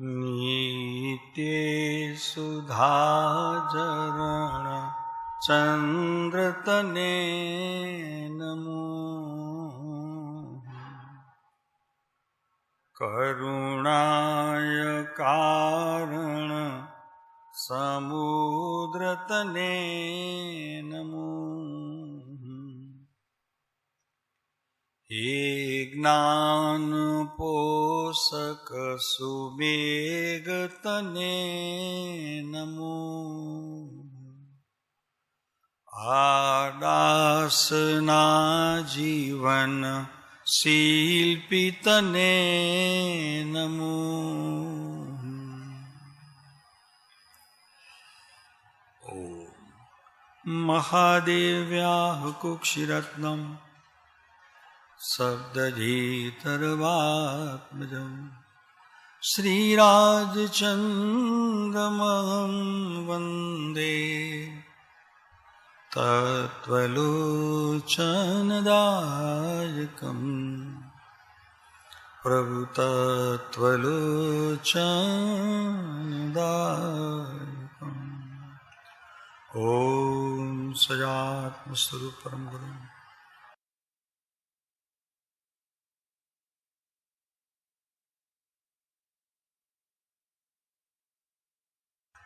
नीते सुधाचरण चंद्रतने नमो करुणाय कारण समुद्रतने नमो हे ज्ञान पोषक सुमेघतने नमो आदासना जीवन शिल्पितने नमो महादेव्याः कुक्षिरत्नम् शब्दधीतर्वात्मजम् श्रीराजचन्द्रमहं वन्दे तत्त्वलोचनदायकम् प्रभुतत्त्वलोचनदायकम् ओम सजात्मस्वरूप परम गुरु।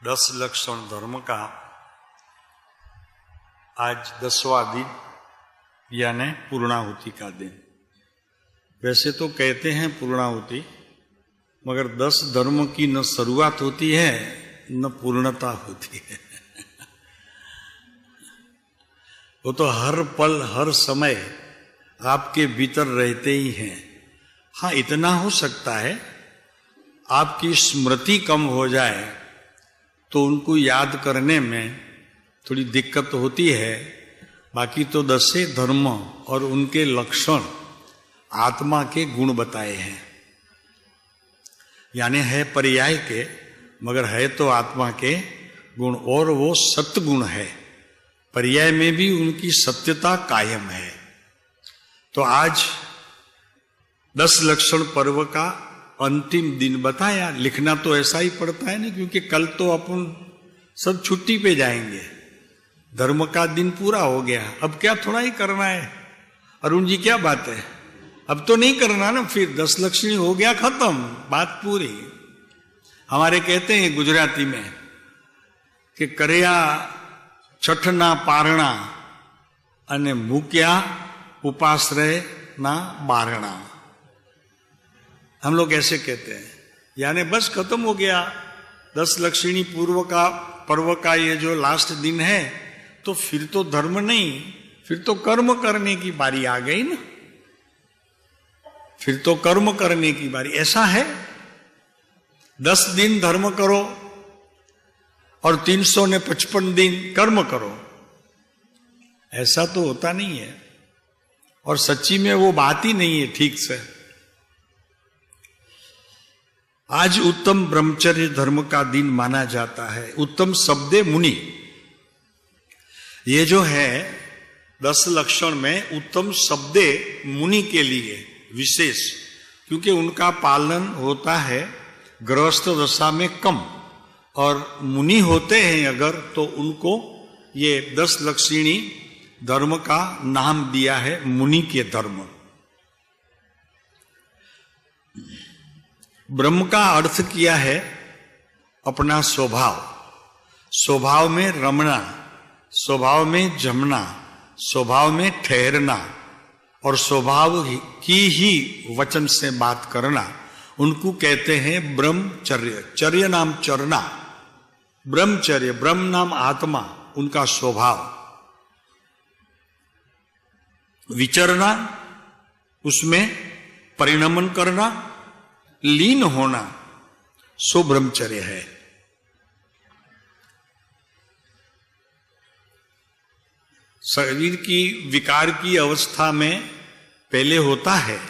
10 लक्षण धर्म का आज 10वां दिन यानी पूर्णाहुति का दिन। वैसे तो कहते हैं पूर्णाहुति, मगर 10 धर्म की न शुरुआत होती है न पूर्णता होती है। वो तो हर पल हर समय आपके भीतर रहते ही हैं। हाँ, इतना हो सकता है आपकी स्मृति कम हो जाए तो उनको याद करने में थोड़ी दिक्कत होती है। बाकी तो 10 धर्म और उनके लक्षण आत्मा के गुण बताए हैं, यानी है पर्याय के, मगर है तो आत्मा के गुण, और वो सत्य गुण है। पर्याय में भी उनकी सत्यता कायम है। तो आज 10 लक्षण पर्व का अंतिम दिन बताया। लिखना तो ऐसा ही पड़ता है ना, क्योंकि कल तो अपन सब छुट्टी पे जाएंगे। धर्म का दिन पूरा हो गया, अब क्या थोड़ा ही करना है। अरुण जी क्या बात है, अब तो नहीं करना ना, फिर 10 लक्षणी हो गया, खत्म, बात पूरी। हमारे कहते हैं गुजराती में कि करया छठना पारणा अने मूक्या उपाश्रय ना बारणा। हम लोग ऐसे कहते हैं, यानी बस खत्म हो गया 10 लक्षणी पूर्व का पर्व का ये जो लास्ट दिन है, तो फिर तो धर्म नहीं, फिर तो कर्म करने की बारी आ गई ना। फिर तो कर्म करने की बारी। ऐसा है 10 दिन धर्म करो और 355 दिन कर्म करो, ऐसा तो होता नहीं है। और सच्ची में वो बात ही नहीं है ठीक से। आज उत्तम ब्रह्मचर्य धर्म का दिन माना जाता है। उत्तम शब्दे मुनि, ये जो है 10 लक्षण में उत्तम शब्दे मुनि के लिए विशेष, क्योंकि उनका पालन होता है गृहस्थ दशा में कम, और मुनि होते हैं अगर तो उनको ये 10 लक्षणी धर्म का नाम दिया है मुनि के धर्म। ब्रह्म का अर्थ किया है अपना स्वभाव, स्वभाव में रमना, स्वभाव में जमना, स्वभाव में ठहरना और स्वभाव की ही वचन से बात करना, उनको कहते हैं ब्रह्मचर्य। चर्य नाम चरना, ब्रह्मचर्य, ब्रह्म नाम आत्मा, उनका स्वभाव। विचरना, उसमें परिणमन करना, लीन होना, सो ब्रह्मचर्य है। शरीर की विकार की अवस्था में पहले होता है,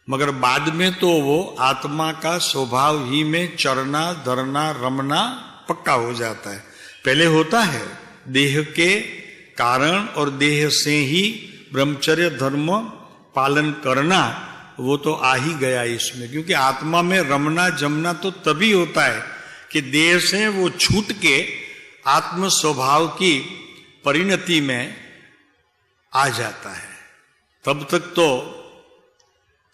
मगर बाद में तो वो आत्मा का स्वभाव ही में चरना, धरना, रमना पक्का हो जाता है। पहले होता है देह के कारण और देह से ही ब्रह्मचर्य धर्म पालन करना, वो तो आ ही गया इसमें, क्योंकि आत्मा में रमना जमना तो तभी होता है कि देह से वो छूट के आत्म स्वभाव की परिणति में आ जाता है। तब तक तो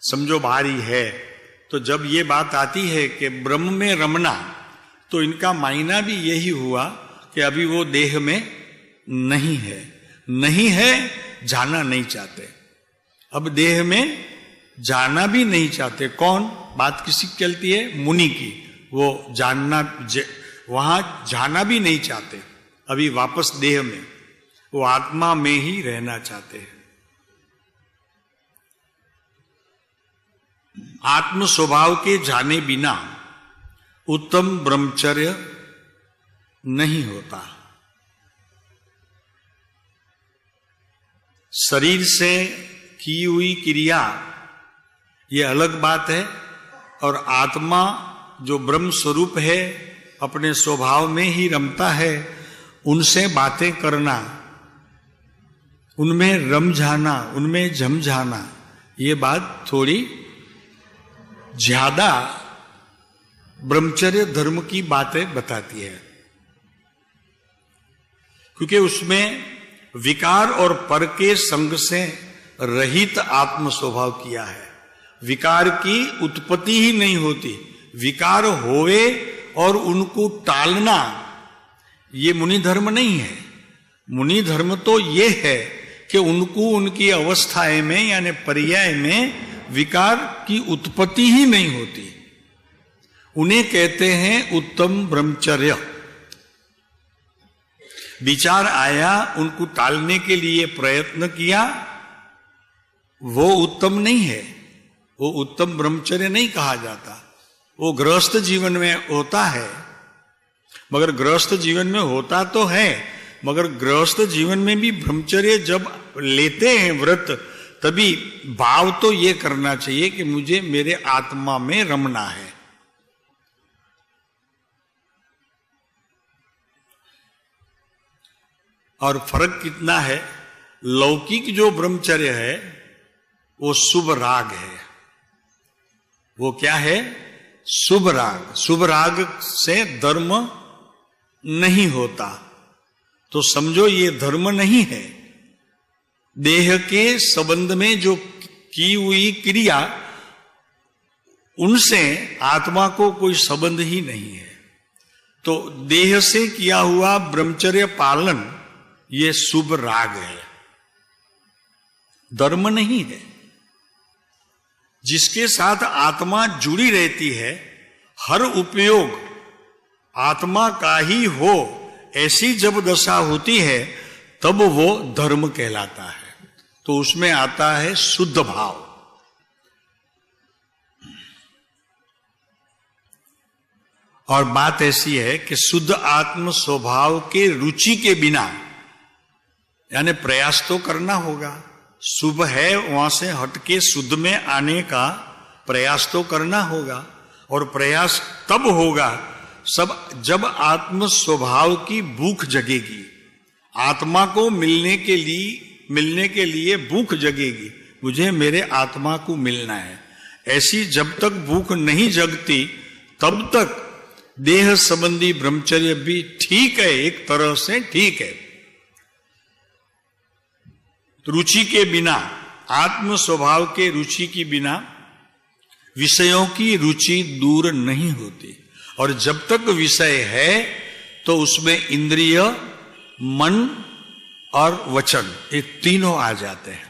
समझो भारी है। तो जब ये बात आती है कि ब्रह्म में रमना, तो इनका मायना भी यही हुआ कि अभी वो देह में नहीं है, नहीं है, जाना नहीं चाहते। अब देह में जाना भी नहीं चाहते। कौन? बात किसी की चलती है? मुनि की। वो वहां जाना भी नहीं चाहते, अभी वापस देह में, वो आत्मा में ही रहना चाहते हैं। आत्म स्वभाव के जाने बिना उत्तम ब्रह्मचर्य नहीं होता। शरीर से की हुई क्रिया ये अलग बात है, और आत्मा जो ब्रह्म स्वरूप है, अपने स्वभाव में ही रमता है, उनसे बातें करना, उनमें रम जाना, उनमें जम जाना, ये बात थोड़ी ज्यादा ब्रह्मचर्य धर्म की बातें बताती है, क्योंकि उसमें विकार और पर के संग से रहित आत्म स्वभाव किया है। विकार की उत्पत्ति ही नहीं होती, विकार होवे और उनको टालना ये मुनि धर्म नहीं है। मुनि धर्म तो ये है कि उनको उनकी अवस्थाएं में यानी पर्याय में विकार की उत्पत्ति ही नहीं होती। उन्हें कहते हैं उत्तम ब्रह्मचर्य। विचार आया, उनको टालने के लिए प्रयत्न किया, वो उत्तम नहीं है, वो उत्तम ब्रह्मचर्य नहीं कहा जाता। वो गृहस्थ जीवन में होता है, मगर गृहस्थ जीवन में होता तो है, मगर गृहस्थ जीवन में भी ब्रह्मचर्य जब लेते हैं व्रत, तभी भाव तो ये करना चाहिए कि मुझे मेरे आत्मा में रमना है। और फर्क कितना है? लौकिक जो ब्रह्मचर्य है वो शुभ राग है। वो क्या है? शुभ राग। शुभ राग से धर्म नहीं होता, तो समझो ये धर्म नहीं है। देह के संबंध में जो की हुई क्रिया, उनसे आत्मा को कोई संबंध ही नहीं है। तो देह से किया हुआ ब्रह्मचर्य पालन ये शुभ राग है, धर्म नहीं है। जिसके साथ आत्मा जुड़ी रहती है, हर उपयोग आत्मा का ही हो, ऐसी जब दशा होती है तब वो धर्म कहलाता है। तो उसमें आता है शुद्ध भाव। और बात ऐसी है कि शुद्ध आत्म स्वभाव के रुचि के बिना, यानी प्रयास तो करना होगा। शुभ है वहां से हटके शुद्ध में आने का प्रयास तो करना होगा, और प्रयास तब होगा जब आत्म स्वभाव की भूख जगेगी। आत्मा को मिलने के लिए भूख जगेगी, मुझे मेरे आत्मा को मिलना है। ऐसी जब तक भूख नहीं जगती, तब तक देह संबंधी ब्रह्मचर्य भी ठीक है, एक तरह से ठीक है। रुचि के बिना, आत्म स्वभाव के रुचि के बिना विषयों की रुचि दूर नहीं होती। और जब तक विषय है तो उसमें इंद्रिय, मन और वचन, ये तीनों आ जाते हैं।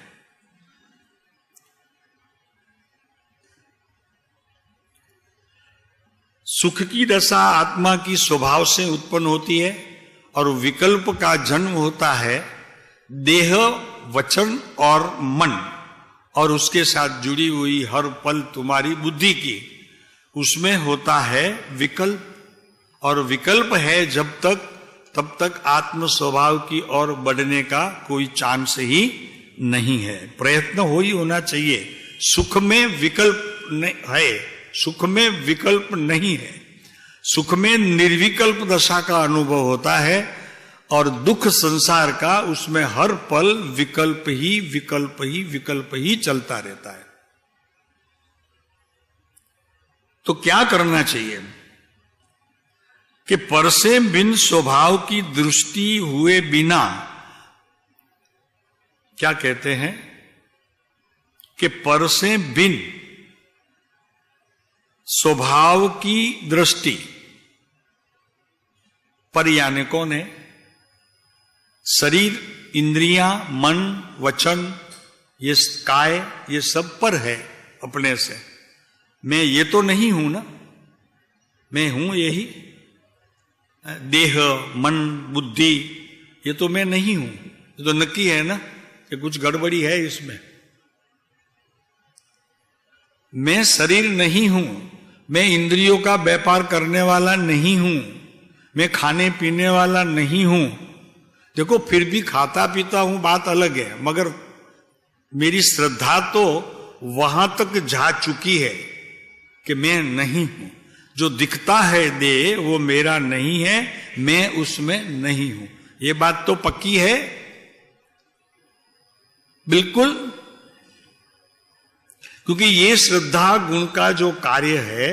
सुख की दशा आत्मा की स्वभाव से उत्पन्न होती है, और विकल्प का जन्म होता है देह, वचन और मन, और उसके साथ जुड़ी हुई हर पल तुम्हारी बुद्धि की, उसमें होता है विकल्प। और विकल्प है जब तक, तब तक आत्म स्वभाव की ओर बढ़ने का कोई चांस ही नहीं है। प्रयत्न हो ही होना चाहिए। सुख में विकल्प है, सुख में विकल्प नहीं है। सुख में निर्विकल्प दशा का अनुभव होता है, और दुख संसार का, उसमें हर पल विकल्प ही चलता रहता है। तो क्या करना चाहिए कि पर से बिन स्वभाव की दृष्टि हुए बिना, क्या कहते हैं कि पर से बिन स्वभाव की दृष्टि, पर यानी कौन है? शरीर, इंद्रियां, मन, वचन, ये काय, ये सब पर है अपने से। मैं ये तो नहीं हूं ना, मैं हूं यही देह, मन, बुद्धि, ये तो मैं नहीं हूं। ये तो नक्की है ना कि कुछ गड़बड़ी है इसमें। मैं शरीर नहीं हूं, मैं इंद्रियों का व्यापार करने वाला नहीं हूं, मैं खाने पीने वाला नहीं हूं। देखो फिर भी खाता पीता हूं, बात अलग है, मगर मेरी श्रद्धा तो वहां तक जा चुकी है कि मैं नहीं हूं। जो दिखता है दे वो मेरा नहीं है, मैं उसमें नहीं हूं। ये बात तो पक्की है बिल्कुल, क्योंकि ये श्रद्धा गुण का जो कार्य है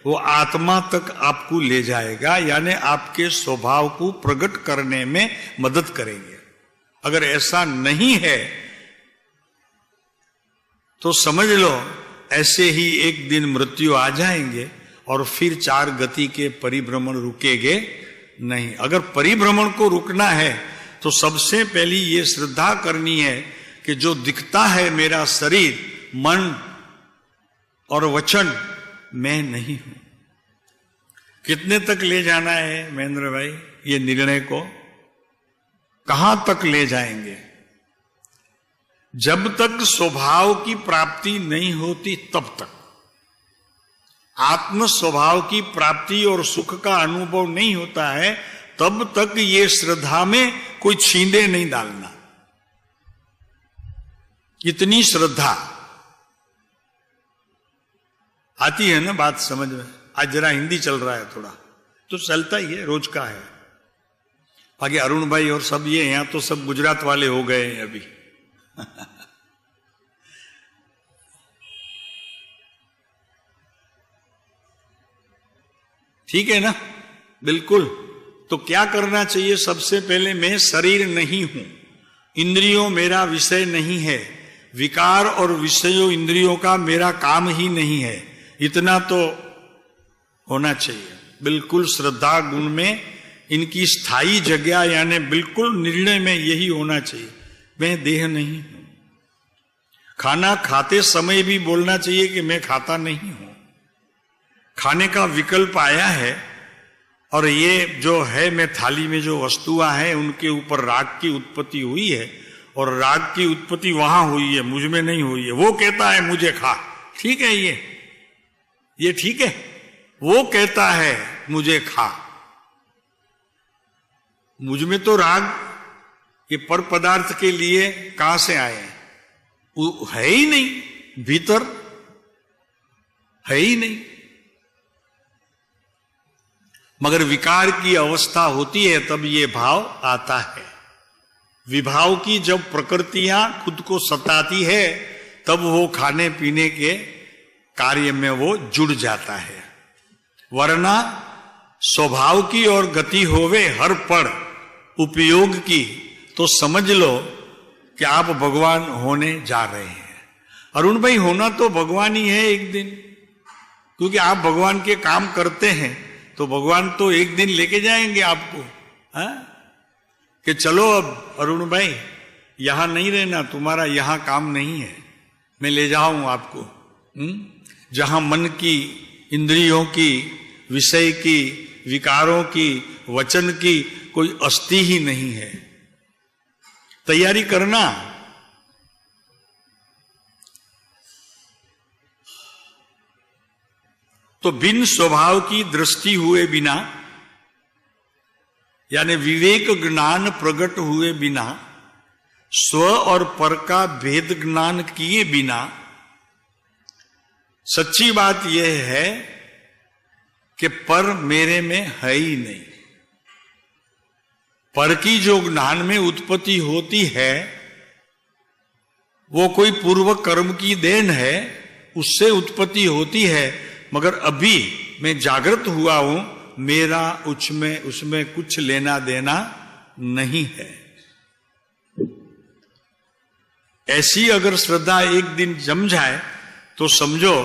वो आत्मा तक आपको ले जाएगा, यानी आपके स्वभाव को प्रकट करने में मदद करेंगे। अगर ऐसा नहीं है तो समझ लो ऐसे ही एक दिन मृत्यु आ जाएंगे और फिर चार गति के परिभ्रमण रुकेंगे नहीं। अगर परिभ्रमण को रुकना है तो सबसे पहली ये श्रद्धा करनी है कि जो दिखता है मेरा शरीर, मन और वचन, मैं नहीं हूं। कितने तक ले जाना है महेंद्र भाई ये निर्णय को? कहां तक ले जाएंगे? जब तक स्वभाव की प्राप्ति नहीं होती तब तक, आत्म स्वभाव की प्राप्ति और सुख का अनुभव नहीं होता है तब तक ये श्रद्धा में कोई छींदे नहीं डालना। इतनी श्रद्धा आती है ना बात समझ में? आज जरा हिंदी चल रहा है थोड़ा, तो चलता ही है, रोज का है। बाकी अरुण भाई और सब ये यहां तो सब गुजरात वाले हो गए हैं अभी। ठीक है ना? बिल्कुल। तो क्या करना चाहिए? सबसे पहले मैं शरीर नहीं हूं, इंद्रियों मेरा विषय नहीं है, विकार और विषयों इंद्रियों का मेरा काम ही नहीं है, इतना तो होना चाहिए। बिल्कुल श्रद्धा गुण में इनकी स्थायी जगह, यानी बिल्कुल निर्णय में यही होना चाहिए, मैं देह नहीं हूं। खाना खाते समय भी बोलना चाहिए कि मैं खाता नहीं हूं। खाने का विकल्प आया है और ये जो है, मैं थाली में जो वस्तुएं हैं उनके ऊपर राग की उत्पत्ति हुई है और राग की उत्पत्ति वहां हुई है, मुझ में नहीं हुई है। वो कहता है मुझे खा, ठीक है, ये ठीक है। वो कहता है मुझे खा, मुझ में तो राग ये पर पदार्थ के लिए कहां से आए हैं? वो है ही नहीं, भीतर है ही नहीं। मगर विकार की अवस्था होती है तब ये भाव आता है। विभाव की जब प्रकृतियां खुद को सताती है तब वो खाने पीने के कार्य में वो जुड़ जाता है। वरना स्वभाव की और गति होवे हर पड़ उपयोग की, तो समझ लो कि आप भगवान होने जा रहे हैं। अरुण भाई होना तो भगवान ही है एक दिन, क्योंकि आप भगवान के काम करते हैं तो भगवान तो एक दिन लेके जाएंगे आपको, कि चलो अब अरुण भाई यहां नहीं रहना, तुम्हारा यहां काम नहीं है, मैं ले जाऊं आपको जहां मन की, इंद्रियों की, विषय की, विकारों की, वचन की कोई अस्थि ही नहीं है। तैयारी करना। तो बिन स्वभाव की दृष्टि हुए बिना, यानी विवेक ज्ञान प्रकट हुए बिना, स्व और पर का भेद ज्ञान किए बिना, सच्ची बात यह है कि पर मेरे में है ही नहीं। पर की जो ज्ञान में उत्पत्ति होती है वो कोई पूर्व कर्म की देन है, उससे उत्पत्ति होती है, मगर अभी मैं जागृत हुआ हूं, मेरा उसमें कुछ लेना देना नहीं है। ऐसी अगर श्रद्धा एक दिन जम जाए तो समझो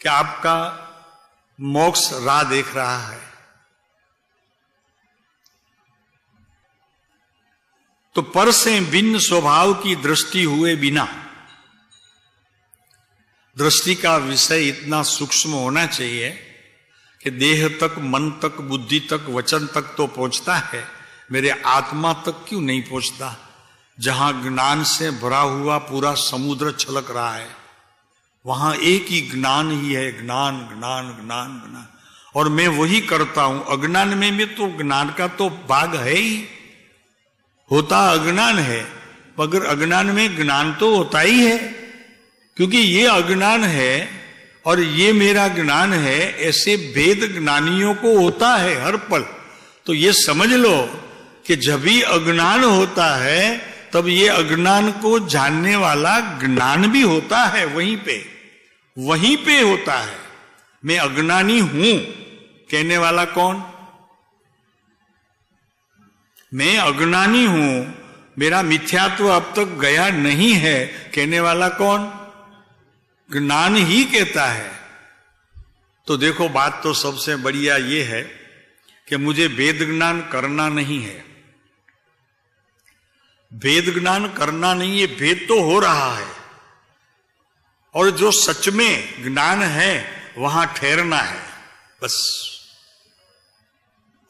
कि आपका मोक्ष राह देख रहा है। तो पर से भिन्न स्वभाव की दृष्टि हुए बिना, दृष्टि का विषय इतना सूक्ष्म होना चाहिए कि देह तक, मन तक, बुद्धि तक, वचन तक तो पहुंचता है, मेरे आत्मा तक क्यों नहीं पहुंचता? जहां ज्ञान से भरा हुआ पूरा समुद्र छलक रहा है, वहां एक ही ज्ञान ही है, ज्ञान ज्ञान ज्ञान ज्ञान, और मैं वही करता हूं। अज्ञान में भी तो ज्ञान का तो भाग है ही, होता अज्ञान है, मगर अज्ञान में ज्ञान तो होता ही है, क्योंकि ये अज्ञान है और ये मेरा ज्ञान है, ऐसे भेद ज्ञानियों को होता है हर पल। तो ये समझ लो कि जब भी अज्ञान होता है तब ये अज्ञान को जानने वाला ज्ञान भी होता है, वहीं पे होता है। मैं अज्ञानी हूं कहने वाला कौन? मैं अज्ञानी हूं, मेरा मिथ्यात्व अब तक गया नहीं है कहने वाला कौन? ज्ञान ही कहता है। तो देखो, बात तो सबसे बढ़िया ये है कि मुझे वेद ज्ञान करना नहीं है। वेद ज्ञान करना नहीं है, भेद तो हो रहा है, और जो सच में ज्ञान है वहां ठहरना है बस,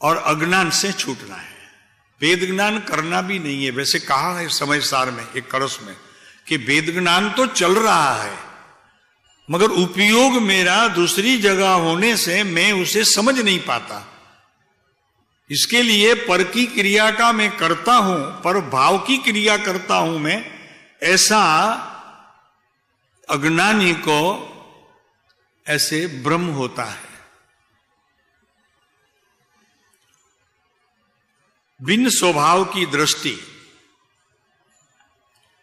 और अज्ञान से छूटना है। वेद ज्ञान करना भी नहीं है। वैसे कहा है समय सार में, एक कड़स में, कि वेद ज्ञान तो चल रहा है, मगर उपयोग मेरा दूसरी जगह होने से मैं उसे समझ नहीं पाता। इसके लिए पर की क्रिया का मैं करता हूं, पर भाव की क्रिया करता हूं मैं, ऐसा अज्ञानी को ऐसे भ्रम होता है। भिन्न स्वभाव की दृष्टि,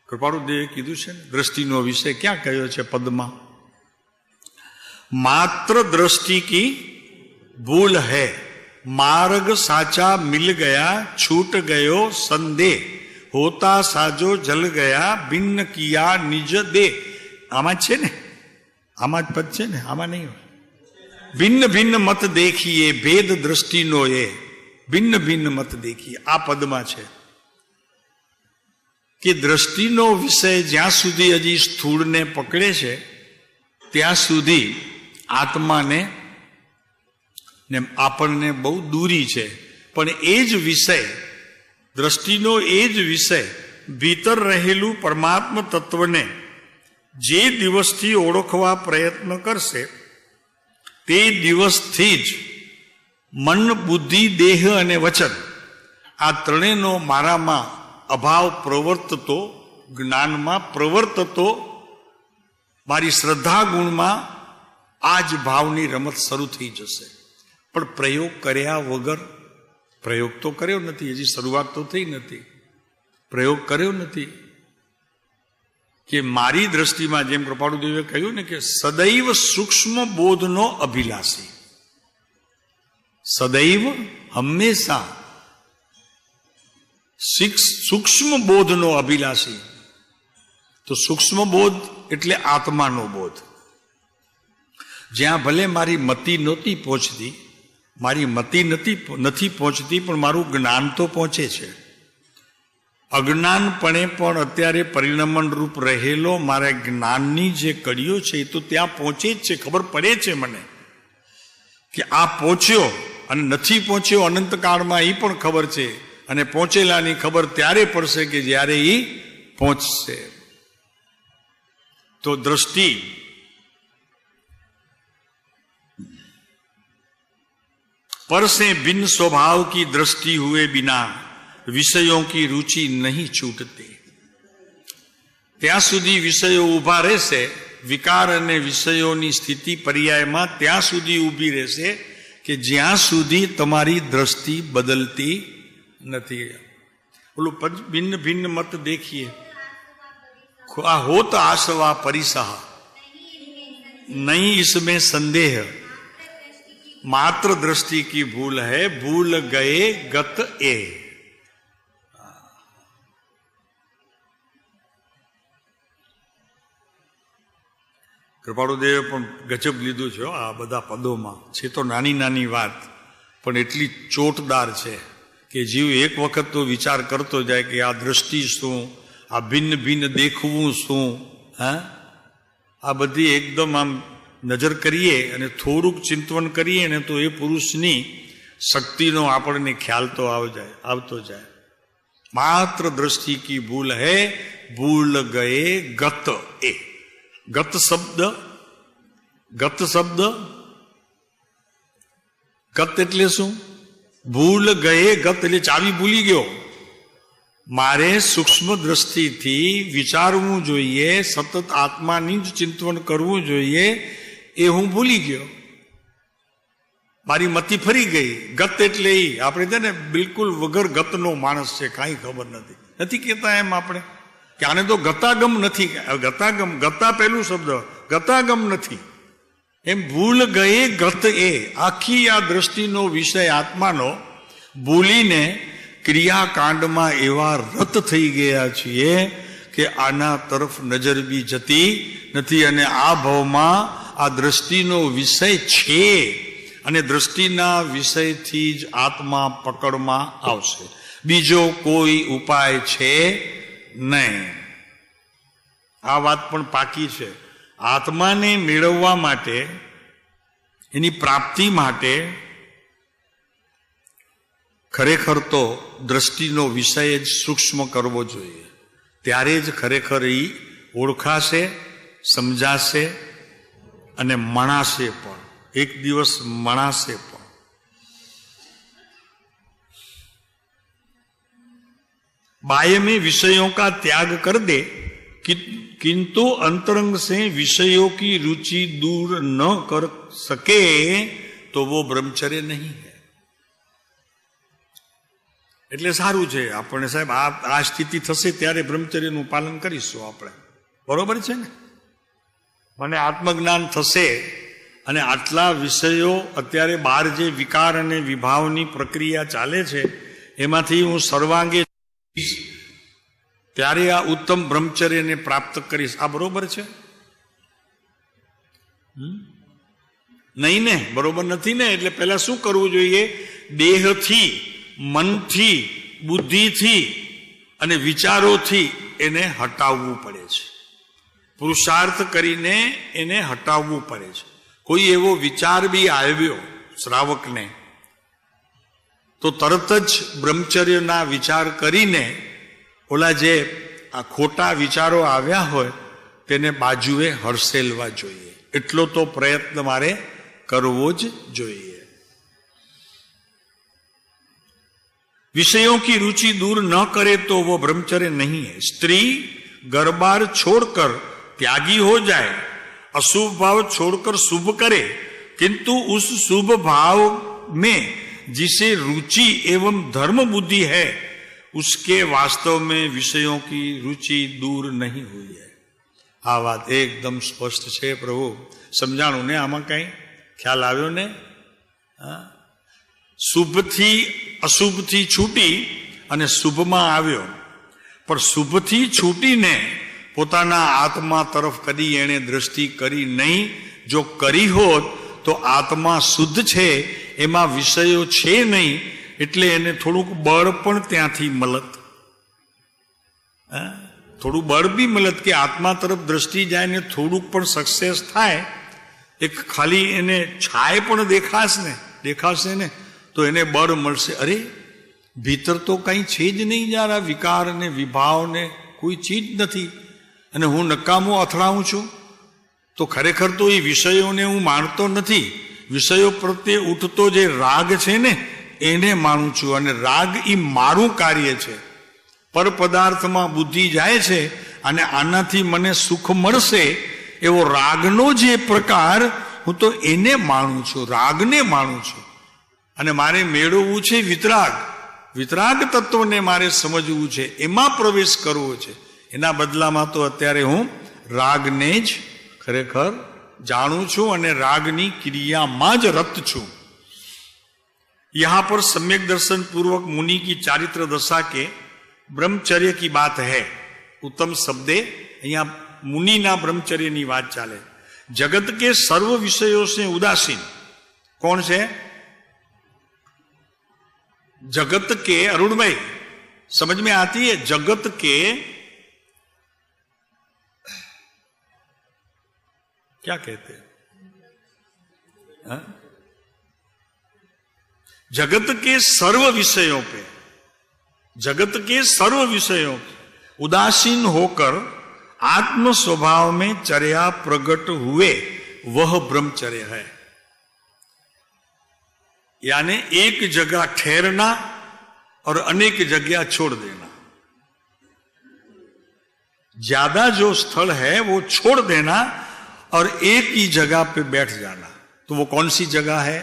કૃપાળુદેવે કીધું છે ને, દ્રષ્ટિનો વિષય ક્યાં કહ્યો છે પદમાં? मात्र दृष्टि की भूल है, मार्ग साचा मिल गया, छूट गयो संदेह, होता साजो जल गया, भिन्न किया निज दे। आमा छे ने, आमा ज पद छे ने, आमा नहीं हो। भिन्न भिन्न मत देखिए भेद दृष्टि नो ये, भिन्न भिन्न मत देखिए। आ पदमा छे कि दृष्टिनो विषय ज्यां सुधी हजी स्थूल ने पकड़े छे ત્યાં સુધી આત્માને ને આપણને બહુ દૂરી છે, પણ એ જ વિષય, દ્રષ્ટિનો એ જ વિષય ભીતર રહેલું પરમાત્મ તત્વને જે દિવસથી ઓળખવા પ્રયત્ન કરશે તે દિવસથી જ મન, બુદ્ધિ, દેહ અને વચન આ ત્રણેયનો મારામાં અભાવ પ્રવર્તતો, જ્ઞાનમાં પ્રવર્તતો, મારી શ્રદ્ધા ગુણમાં આ જ ભાવની રમત શરૂ થઈ જશે। પણ પ્રયોગ કર્યા વગર, પ્રયોગ તો કર્યો નથી, હજી શરૂઆત તો થઈ નથી, પ્રયોગ કર્યો નથી કે મારી દ્રષ્ટિમાં, જેમ કૃપાળુદેવે કહ્યું ને કે સદૈવ સૂક્ષ્મ બોધનો અભિલાષી, સદૈવ હંમેશા સૂક્ષ્મ બોધનો અભિલાષી। તો સૂક્ષ્મ બોધ એટલે આત્માનો બોધ, જ્યાં ભલે મારી મતિ નહોતી પહોંચતી, મારી મતિ નથી પહોંચતી, પણ મારું જ્ઞાન તો પહોંચે છે। અજ્ઞાનપણે પણ અત્યારે પરિણમન રૂપ રહેલો મારા જ્ઞાનની જે કડીઓ છે એ તો ત્યાં પહોંચે જ છે। ખબર પડે છે મને કે આ પહોંચ્યો અને નથી પહોંચ્યો, અનંતકાળમાં એ પણ ખબર છે, અને પહોંચેલાની ખબર ત્યારે પડશે કે જ્યારે એ પહોંચશે। तो दृष्टि पर से भिन्न स्वभाव की दृष्टि हुए बिना विषयों की रुचि नहीं छूटती। ત્યાં સુધી વિષયો ઉભા રહેશે, વિકાર અને વિષયોની સ્થિતિ પર્યાયમાં ત્યાં સુધી ઊભી રહેશે કે જ્યાં સુધી તમારી દ્રષ્ટિ બદલતી નથી। બોલું ભિન્ન ભિન્ન મત દેખીએ, होत आसवा परिसह नहीं इसमें संदेह, मात्र दृष्टि की भूल है, भूल गए गत ए। કૃપાળુદેવે પણ ગજબ લીધું છે આ બધા પદોમાં. છે તો નાની નાની વાત પણ એટલી ચોટદાર છે કે જીવ એક વખત તો વિચાર કરતો જાય કે આ દ્રષ્ટિ શું, આ ભિન્ન ભિન્ન દેખવું શું. હા, આ બધી એકદમ આમ નજર કરીએ અને થોડુંક ચિંતન કરીએ ને તો એ પુરુષની શક્તિનો આપણને ખ્યાલ તો આવતો જાય. માત્ર દ્રષ્ટિ કી ભૂલ હૈ, ભૂલ ગયે ગત એ. ગત શબ્દ ગત એટલે શું? ભૂલ ગયે ગત એટલે ચાવી ભૂલી ગયો. મારે સૂક્ષ્મ દ્રષ્ટિથી વિચારવું જોઈએ, સતત આત્માની જ ચિંતન કરવું જોઈએ, એ હું ભૂલી ગયો. મારી મતિ ફરી ગઈ. ગત એટલે આપણે છે ને બિલકુલ વગર ગતનો માણસ છે, કાંઈ ખબર નથી કહેતા એમ આપણે કે આને તો ગતાગમ નથી. ગતા પહેલું શબ્દ, ગતાગમ નથી. એમ ભૂલ ગયે ગત એ. આખી આ દ્રષ્ટિનો વિષય આત્માનો ભૂલીને ક્રિયાકાંડમાં એવા રત થઈ ગયા છીએ કે આના તરફ નજર બી જતી નથી. અને આ ભાવમાં આ દ્રષ્ટિનો વિષય છે અને દ્રષ્ટિના વિષયથી જ આત્મા પકડમાં આવશે. બીજો કોઈ ઉપાય છે નહીં. આ વાત પણ પાકી છે. આત્માને મેળવવા માટે, એની પ્રાપ્તિ માટે ખરેખર તો દ્રષ્ટિનો વિષય જ સૂક્ષ્મ કરવો જોઈએ. ત્યારે જ ખરેખર એ ઓળખાશે, સમજાશે અને મણાશે પણ. એક દિવસ મણાશે પણ. बाह्य में विषयों का त्याग कर दे किंतु अंतरंग से विषयों की रुचि दूर न कर सके तो वो ब्रह्मचर्य नहीं है. એટલે સારું છે આપણે સાહેબ, આ સ્થિતિ થશે ત્યારે બ્રહ્મચર્યનું પાલન કરીશું આપણે. બરોબર છે ને? મને આત્મજ્ઞાન થશે અને આટલા વિષયો અત્યારે બહાર જે વિકાર અને વિભાવની પ્રક્રિયા ચાલે છે એમાંથી હું સર્વાંગે ત્યારે આ ઉત્તમ બ્રહ્મચર્યને પ્રાપ્ત કરીશ. આ બરોબર છે? નહીં ને? બરોબર નથી ને? એટલે પહેલા શું કરવું જોઈએ? દેહથી, મનથી, બુદ્ધિથી અને વિચારોથી એને હટાવવું પડે છે. પુરુષાર્થ કરીને એને હટાવવું પડે છે. કોઈ એવો વિચાર બી આવ્યો શ્રાવકને તો તરત જ બ્રહ્મચર્યના વિચાર કરીને ઓલા જે આ ખોટા વિચારો આવ્યા હોય તેને બાજુએ હરસેલવા જોઈએ. એટલો તો પ્રયત્ન મારે કરવો જ જોઈએ. विषयों की रुचि दूर न करे तो वो ब्रह्मचर्य नहीं है. स्त्री घर बार छोड़कर त्यागी हो जाए, अशुभ भाव छोड़कर शुभ करे, किंतु उस शुभ भाव में जिसे रुचि एवं धर्म बुद्धि है उसके वास्तव में विषयों की रुचि दूर नहीं हुई है. आ बात एकदम स्पष्ट है. प्रभु समझाणु ने आमा कई ख्याल आव्यो ने? શુભથી અશુભથી છૂટી અને શુભમાં આવ્યો, પણ શુભથી છૂટીને પોતાના આત્મા તરફ કદી એણે દ્રષ્ટિ કરી નહીં. જો કરી હોત તો આત્મા શુદ્ધ છે, એમાં વિષયો છે નહીં, એટલે એને થોડુંક બળ પણ ત્યાંથી મળત. થોડું બળ બી મળત કે આત્મા તરફ દ્રષ્ટિ જાય ને થોડુંક પણ સક્સેસ થાય. એક ખાલી એને છાય પણ દેખાશે ને તો એને બળ મળશે. અરે ભીતર તો કંઈ છે જ નહીં યાર, આ વિકાર ને વિભાવ ને કોઈ ચીજ નથી અને હું નકામો અથડાવું છું. તો ખરેખર તો એ વિષયોને હું માણતો નથી. વિષયો પ્રત્યે ઉઠતો જે રાગ છે ને એને માનું છું, અને રાગ એ મારું કાર્ય છે. પર પદાર્થમાં બુદ્ધિ જાય છે અને આનાથી મને સુખ મળશે એવો રાગનો જે પ્રકાર, હું તો એને માનું છું, રાગને માનું છું. અને મારે મેળવવું છે વિતરાગ તત્વને મારે સમજવું છે, એમાં પ્રવેશ કરવો છે. એના બદલામાં તો અત્યારે હું રાગને જ ખરેખર જાણું છું અને રાગની ક્રિયામાં જ રત છું। यहां पर सम्यक दर्शन पूर्वक मुनि की चारित्र दशा के ब्रह्मचर्य की बात है। उत्तम शब्दे अहियां मुनि ना ब्रह्मचर्य नी बात चाले। जगत के सर्व विषयों से उदासीन कौन से? जगत के, अरुण भाई समझ में आती है? जगत के क्या कहते हैं? हा? जगत के सर्व विषयों पे, जगत के सर्व विषयों पे उदासीन होकर आत्म स्वभाव में चर्या प्रकट हुए वह ब्रह्मचर्य है। यानी एक जगह ठहरना और अनेक जगह छोड़ देना। ज्यादा जो स्थल है वो छोड़ देना और एक ही जगह पे बैठ जाना। तो वो कौन सी जगह है?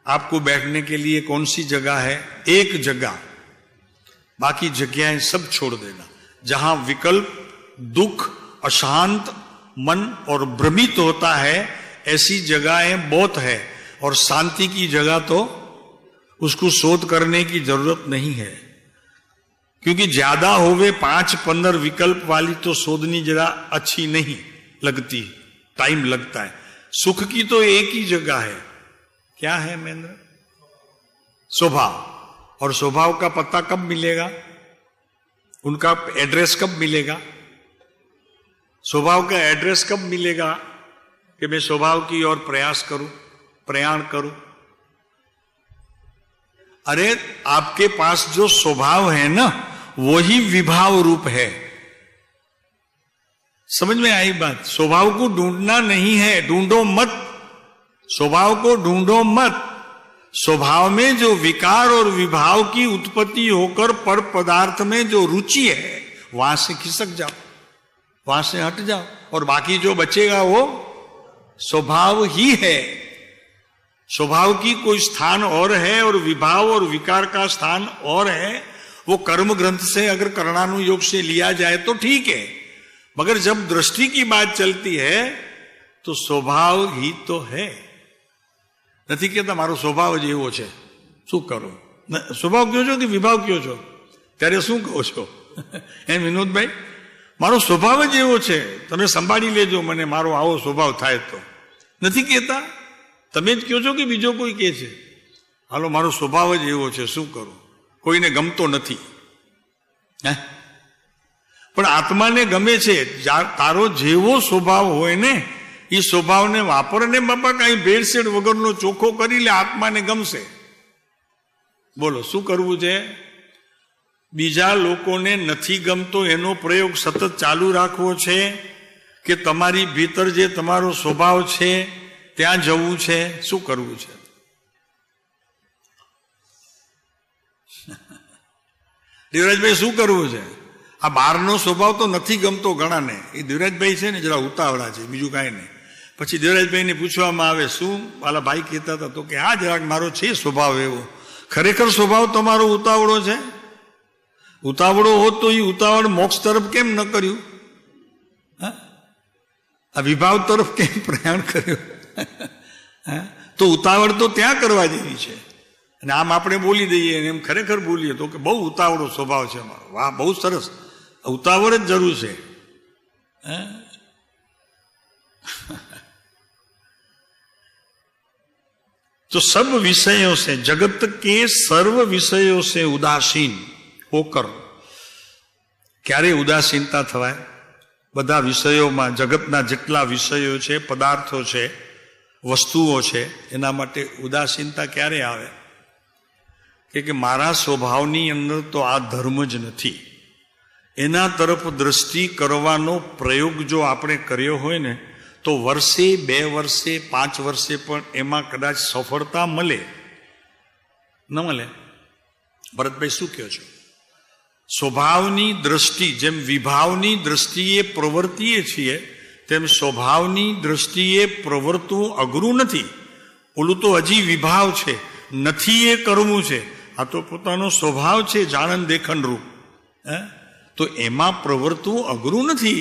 आपको बैठने के लिए कौन सी जगह है? एक जगह, बाकी जगहें सब छोड़ देना। जहां विकल्प, दुख, अशांत मन और भ्रमित होता है ऐसी जगहें बहुत है। और शांति की जगह तो उसको शोध करने की जरूरत नहीं है, क्योंकि ज्यादा होवे 5-15 विकल्प वाली तो शोधनी जरा अच्छी नहीं लगती, टाइम लगता है। सुख की तो एक ही जगह है। क्या है महेंद्र? स्वभाव। और स्वभाव का पता कब मिलेगा? उनका एड्रेस कब मिलेगा? स्वभाव का एड्रेस कब मिलेगा कि मैं स्वभाव की ओर प्रयास करूं, प्रयाण करूं? अरे आपके पास जो स्वभाव है ना, वही विभाव रूप है। समझ में आई बात? स्वभाव को ढूंढना नहीं है, ढूंढो मत। स्वभाव को ढूंढो मत। स्वभाव में जो विकार और विभाव की उत्पत्ति होकर पर पदार्थ में जो रुचि है, वहां से खिसक जाओ, वहां से हट जाओ, और बाकी जो बचेगा वो स्वभाव ही है। स्वभाव की कोई स्थान और है और विभाव और विकार का स्थान और है। वो कर्म ग्रंथ से अगर करणानुयोग से लिया जाए तो ठीक है, मगर जब दृष्टि की बात चलती है तो स्वभाव ही तो है। नहीं कहता मारो स्वभाव ज एवो छे, शू करो? स्वभाव क्यों छो कि विभाव क्यों छो? त्यारे शू कहो छो? एम विनोद भाई, मारो स्वभाव ज एवो छे, तमे संभाળી लेजो मने मारो आवो स्वभाव थाय तो। नहीं कहता? तमे ज कहो छो कि बीजो कोई कहे छे? हालो मारो स्वभाव ज एवो छे, शू करो? कोईने गमतो नथी। पण आत्माने गमे छे। तारो जेवो स्वभाव होय ने એ સ્વભાવને વાપરને બાપા કઈ ભેળસેળ વગરનો ચોખ્ખો કરી લે, આત્માને ગમશે। બોલો શું કરવું છે? બીજા લોકોને નથી ગમતો એનો પ્રયોગ સતત ચાલુ રાખવો છે કે તમારી ભીતર જે તમારો સ્વભાવ છે ત્યાં જવું છે? શું કરવું છે? દેવરાજભાઈ શું કરવું છે? આ બહારનો સ્વભાવ તો નથી ગમતો ઘણાને। એ દેવરાજભાઈ છે ને જરા ઉતાવળા છે, બીજું કાંઈ નહીં। પછી દેવરાજભાઈને પૂછવામાં આવે શું વાલા ભાઈ કહેતા હતા? તો કે હા જરાક મારો છે સ્વભાવ એવો। ખરેખર સ્વભાવ તમારો ઉતાવળો છે? ઉતાવળો હોત તો એ ઉતાવળ મોક્ષ તરફ કેમ ન કર્યું? આ વિભાવ તરફ કેમ પ્રયાણ કર્યું? તો ઉતાવળ તો ત્યાં કરવા જેવી છે। અને આમ આપણે બોલી દઈએ અને એમ ખરેખર બોલીએ તો કે બહુ ઉતાવળો સ્વભાવ છે મારો। વાહ, બહુ સરસ, ઉતાવળ જ જરૂર છે। तो सब विषयों से, जगत के सर्व विषयों से उदासीन होकर, क्यारे उदासीनता थवाय? बधा विषयों में, जगतना जेटला विषयों छे, पदार्थों छे, वस्तुओं छे, एना माटे उदासीनता क्यारे आवे? कि मारा स्वभावनी अंदर तो आ धर्म ज नथी, एना तरफ दृष्टि करवानो प्रयोग जो आपणे कर्यो होय ने तो वर्षे, 2 वर्षे, 5 वर्षे पण एमां कदाच सफलता मळे न मळे। भरतभाई शुं कहो छो? स्वभावनी दृष्टि, जेम विभावनी दृष्टिए प्रवर्तीए छीए तेम स्वभावनी दृष्टिए प्रवर्तવું अघરું નથી। ઓલું તો હજી વિભાવ છે, નથી એ કરવું છે। આ તો પોતાનો સ્વભાવ છે, જાણન દેખન રૂપ। તો એમાં પ્રવર્તવું અઘરું નથી।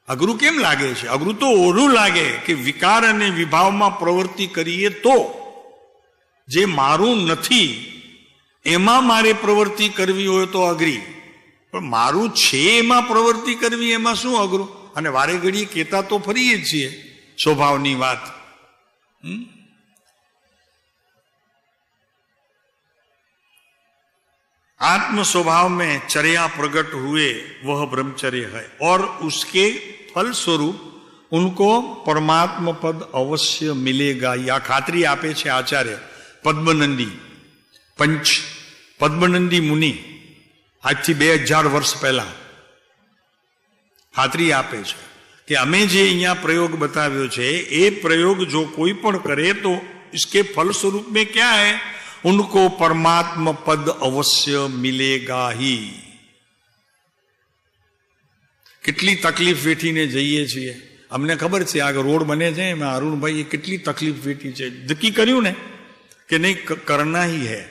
અઘરું કેમ લાગે છે? અઘરું તો ઓલું લાગે કે વિકાર અને વિભાવમાં પ્રવૃત્તિ કરીએ તો જે મારું નથી એમાં મારે પ્રવૃત્તિ કરવી હોય તો અઘરી, પણ મારું છે એમાં પ્રવૃત્તિ કરવી એમાં શું અઘરું? અને વારે ઘડીએ કહેતા તો ફરીએ છીએ સ્વભાવની વાત. आत्म स्वभाव में चर्या प्रकट हुए वह ब्रह्मचर्य है और उसके फल स्वरूप उनको परमात्मा पद अवश्य मिलेगा. या खातरी आपे छे आचार्य पद्मनंदी पंच पद्मनंदी मुनि आज थी 2000 वर्ष पहला खातरी आपे छे कि अमे जे अहींया प्रयोग बताव्यो छे ए प्रयोग जो कोई पण करे तो इसके फल स्वरूप में क्या है? उनको परमात्मा पद अवश्य मिलेगा ही. કેટલી તકલીફ વેઠીને જઈએ છીએ. અમને ખબર છે આગળ રોડ બને છે એમાં અરુણભાઈ કેટલી તકલીફ વેઠી છે. નક્કી કર્યું ને કે નહીં करना ही है,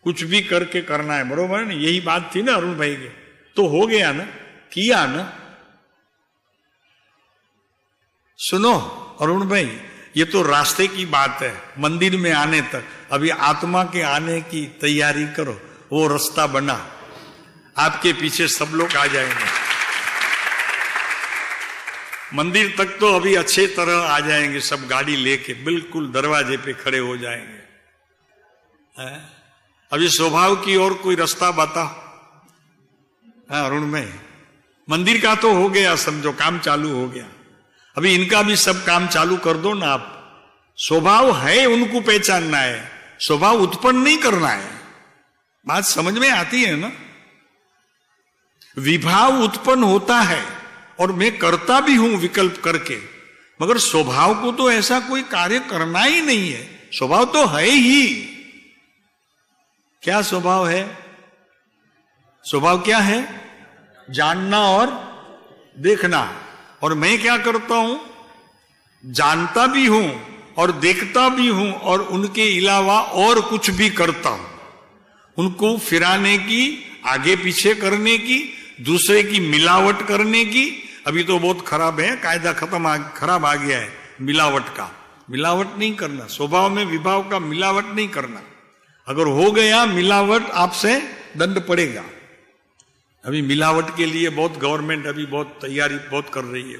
कुछ भी करके करना है, बरोबर है ना? यही बात थी ना अरुण भाई के, तो हो गया ना, किया ना. सुनो अरुण भाई, ये तो रास्ते की बात है, मंदिर में आने तक. अभी आत्मा के आने की तैयारी करो, वो रास्ता बना, आपके पीछे सब लोग आ जाएंगे. मंदिर तक तो अभी अच्छे तरह आ जाएंगे, सब गाड़ी लेके बिल्कुल दरवाजे पे खड़े हो जाएंगे. अभी स्वभाव की और कोई रास्ता बताओ. हाँ अरुण में मंदिर का तो हो गया, समझो काम चालू हो गया. अभी इनका भी सब काम चालू कर दो ना आप. स्वभाव है उनको पहचानना है, स्वभाव उत्पन्न नहीं करना है. बात समझ में आती है ना? विभाव उत्पन्न होता है और मैं करता भी हूं विकल्प करके, मगर स्वभाव को तो ऐसा कोई कार्य करना ही नहीं है. स्वभाव तो है ही. क्या स्वभाव है? स्वभाव क्या है? जानना और देखना. और मैं क्या करता हूं? जानता भी हूं और देखता भी हूं और उनके अलावा और कुछ भी करता हूं. उनको फिराने की, आगे पीछे करने की, दूसरे की मिलावट करने की. अभी तो बहुत खराब है, कायदा खराब आ गया है मिलावट का. मिलावट नहीं करना, स्वभाव में विभाव का मिलावट नहीं करना. अगर हो गया मिलावट आपसे दंड पड़ेगा. अभी मिलावट के लिए बहुत गवर्नमेंट अभी बहुत तैयारी बहुत कर रही है,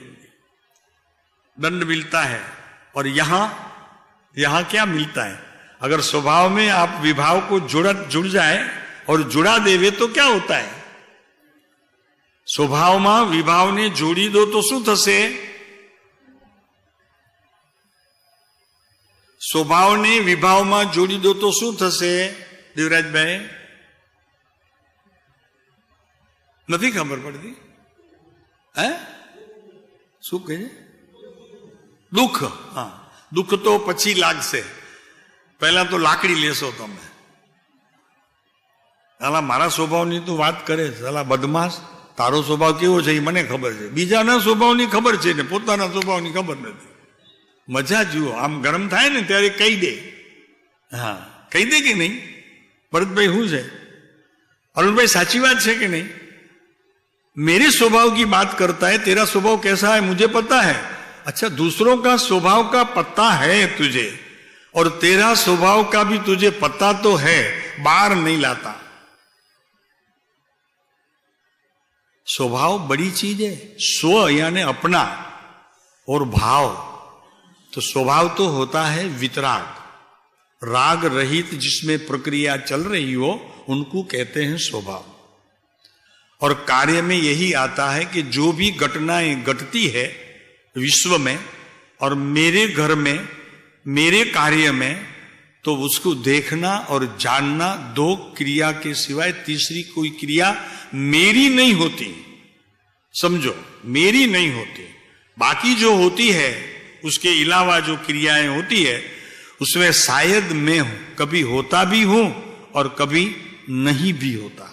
दंड मिलता है. और यहां क्या मिलता है? अगर स्वभाव में आप विभाव को जुड़ जाए और जुड़ा देवे तो क्या होता है? स्वभाव में विभाव ने जोड़ी दो तो शू थशे? स्वभाव ने विभाव में जोड़ी दो तो शू थशे? देवराज भाई नहीं खबर पड़ती है शू कहे? दुख. हाँ दुख तो पछी लागशे, पहला तो लाकड़ी लेशो तमे. साला मारा स्वभावनी तू बात करे, साला बदमाश तारो स्वभाव केवो छे मने खबर छे, बीजाना स्वभावनी खबर छे ने पोताना स्वभावनी खबर नथी. मजा जुओ, आम गरम थाय ने त्यारे कही दे. हाँ कही दे कि नहीं? भरतभाई शू छे? अरुणभाई साची बात छे कि नहीं? मेरे स्वभाव की बात करता है, तेरा स्वभाव कैसा है मुझे पता है. अच्छा दूसरों का स्वभाव का पता है तुझे, और तेरा स्वभाव का भी तुझे पता तो है, बाहर नहीं लाता. स्वभाव बड़ी चीज है. स्व यानी अपना और भाव. तो स्वभाव तो होता है वितराग, राग रहित जिसमें प्रक्रिया चल रही हो उनको कहते हैं स्वभाव. और कार्य में यही आता है कि जो भी घटनाएं घटती है विश्व में और मेरे घर में, मेरे कार्य में, तो उसको देखना और जानना. दो क्रिया के सिवाय तीसरी कोई क्रिया मेरी नहीं होती. समझो, मेरी नहीं होती. बाकी जो होती है उसके अलावा जो क्रियाएं होती है उसमें शायद मैं हूं, कभी होता भी हूं और कभी नहीं भी होता.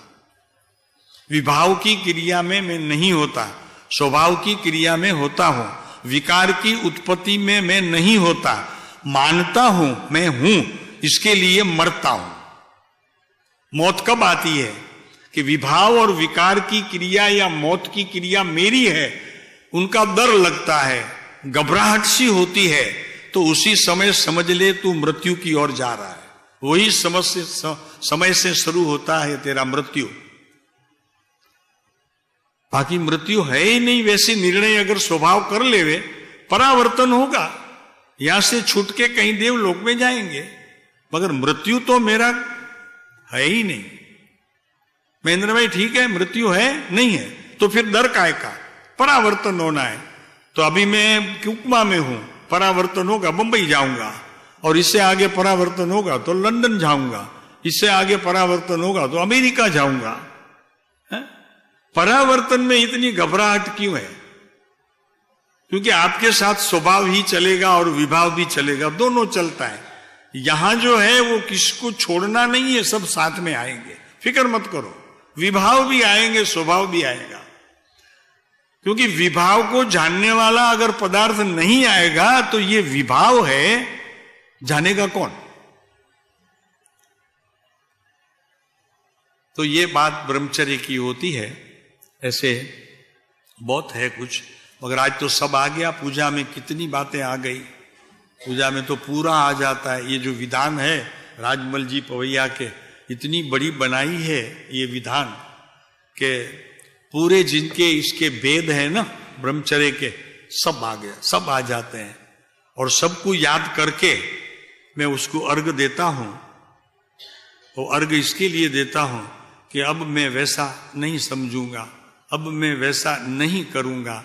विभाव की क्रिया में मैं नहीं होता, स्वभाव की क्रिया में होता हूं. विकार की उत्पत्ति में मैं नहीं होता, मानता हूं मैं हूं, इसके लिए मरता हूं. मौत कब आती है? कि विभाव और विकार की क्रिया या मौत की क्रिया मेरी है, उनका डर लगता है, घबराहट सी होती है, तो उसी समय समझ ले तू मृत्यु की ओर जा रहा है। वही समय से शुरू होता है तेरा मृत्यु। बाकी मृत्यु है ही नहीं। वैसे निर्णय अगर स्वभाव कर लेवे, परावर्तन होगा, यहां से छूट के कहीं देवलोक में जाएंगे, मगर मृत्यु तो मेरा है ही नहीं। महेंद्र भाई ठीक है, मृत्यु है नहीं है, तो फिर डर काय का? परावर्तन होना है। तो अभी मैं कुकमा में हूं, परावर्तन होगा बंबई जाऊंगा, और इससे आगे परावर्तन होगा तो लंदन जाऊंगा, इससे आगे परावर्तन होगा तो अमेरिका जाऊंगा। परावर्तन में इतनी घबराहट क्यों है? क्योंकि आपके साथ स्वभाव ही चलेगा और विभाव भी चलेगा, दोनों चलता है। यहां जो है वो किसको छोड़ना नहीं है, सब साथ में आएंगे, फिक्र मत करो। विभाव भी आएंगे, स्वभाव भी आएगा। क्योंकि विभाव को जानने वाला अगर पदार्थ नहीं आएगा तो ये विभाव है, जानेगा कौन? तो ये बात ब्रह्मचर्य की होती है। ऐसे बहुत है कुछ, मगर आज तो सब आ गया। पूजा में कितनी बातें आ गई, पूजा में तो पूरा आ जाता है। ये जो विधान है राजमल जी पवैया के, इतनी बड़ी बनाई है ये विधान के पूरे जिनके इसके वेद है ना ब्रह्मचर्य के, सब आ गया, सब आ जाते हैं। और सबको याद करके मैं उसको अर्घ देता हूं। वो अर्घ इसके लिए देता हूं कि अब मैं वैसा नहीं समझूंगा, अब मैं वैसा नहीं करूंगा।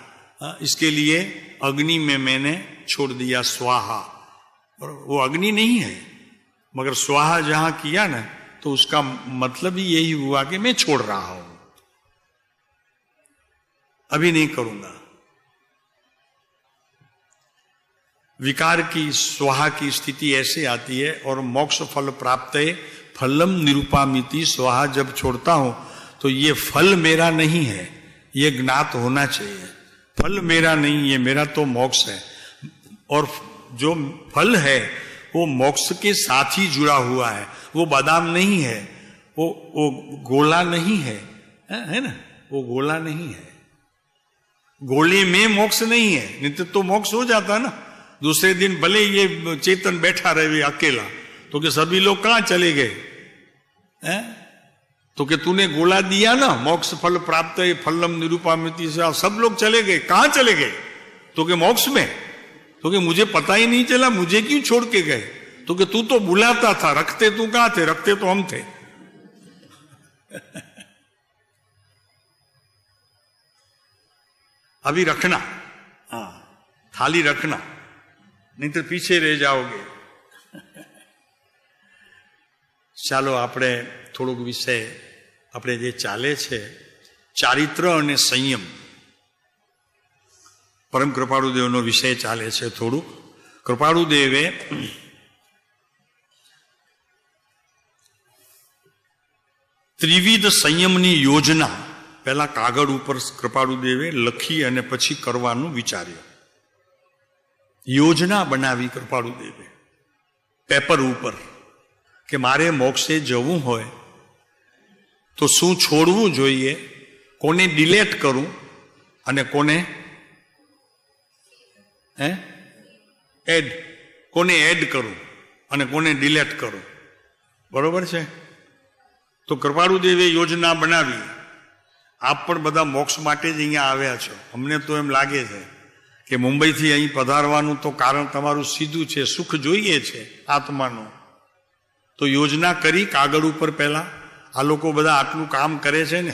इसके लिए अग्नि में मैंने छोड़ दिया स्वाहा। और वो अग्नि नहीं है, मगर स्वाहा जहां किया ना, तो उसका मतलब ही यही हुआ कि मैं छोड़ रहा हूं, अभी नहीं करूंगा। विकार की स्वाहा की स्थिति ऐसे आती है। और मोक्ष फल प्राप्त है फलम निरूपामिति, स्वाहा जब छोड़ता हूं तो ये फल मेरा नहीं है, ये ज्ञात होना चाहिए। फल मेरा नहीं, ये मेरा तो मोक्ष है। और जो फल है वो मोक्ष के साथ ही जुड़ा हुआ है। वो बादाम नहीं है, वो गोला नहीं है ना, वो गोला नहीं है। गोले में मोक्ष नहीं है, नहीं तो मोक्ष हो जाता ना। दूसरे दिन भले ये चेतन बैठा रहे अकेला, तो कि सभी लोग कहां चले गए हैं? तो कि तूने गोला दिया ना, मोक्ष फल प्राप्त है फलम निरूपामिति से, सब लोग चले गए। कहां चले गए? तो कि मोक्ष में। तो कि मुझे पता ही नहीं चला, मुझे क्यों छोड़ के गए? तो कि तू तो बुलाता था, रखते तू कहां थे? रखते तो हम थे। अभी रखना, हाँ थाली रखना, नहीं तो पीछे रह जाओगे। ચાલો આપણે થોડુંક વિષય આપણે જે ચાલે છે ચારિત્ર અને સંયમ, પરમ કૃપાળુદેવનો વિષય ચાલે છે થોડુંક. કૃપાળુદેવે ત્રિવિધ સંયમની યોજના પહેલા કાગળ ઉપર કૃપાળુદેવે લખી અને પછી કરવાનું વિચાર્યું. યોજના બનાવી કૃપાળુદેવે પેપર ઉપર કે મારે મોક્ષે જવું હોય તો શું છોડવું જોઈએ, કોને ડિલેટ કરું અને કોને એડ કરું અને કોને ડિલેટ કરું. બરોબર છે? તો કૃપાળુદેવે યોજના બનાવી. આપ પણ બધા મોક્ષ માટે જ અહીંયા આવ્યા છો. અમને તો એમ લાગે છે કે મુંબઈથી અહીં પધારવાનું તો કારણ તમારું સીધું છે, સુખ જોઈએ છે આત્માનું. તો યોજના કરી કાગળ ઉપર. પહેલા આ લોકો બધા આટલું કામ કરે છે ને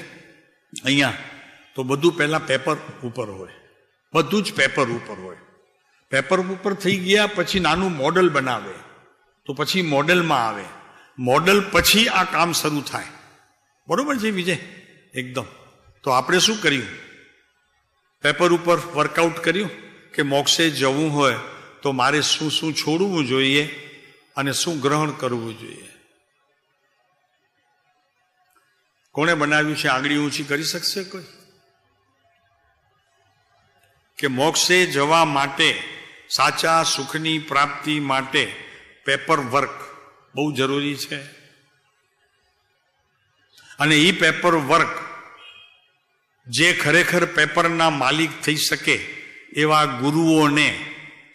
અહીંયા, તો બધું પહેલા પેપર ઉપર હોય, બધું જ પેપર ઉપર હોય. પેપર ઉપર થઈ ગયા પછી નાનું મોડલ બનાવે, તો પછી મોડલમાં આવે, મોડલ પછી આ કામ શરૂ થાય. બરોબર છે વિજય? એકદમ. તો આપણે શું કર્યું? પેપર ઉપર વર્કઆઉટ કર્યું કે મોક્ષે જવું હોય તો મારે શું શું છોડવું જોઈએ અને શું ગ્રહણ કરવું જોઈએ. કોણે બનાવ્યું છે? આંગળી ઊંચી કરી શકશે કોઈ? કે મોક્ષે જવા માટે, સાચા સુખની પ્રાપ્તિ માટે પેપર વર્ક બહુ જરૂરી છે. અને એ પેપર વર્ક જે ખરેખર પેપરના માલિક થઈ શકે એવા ગુરુઓને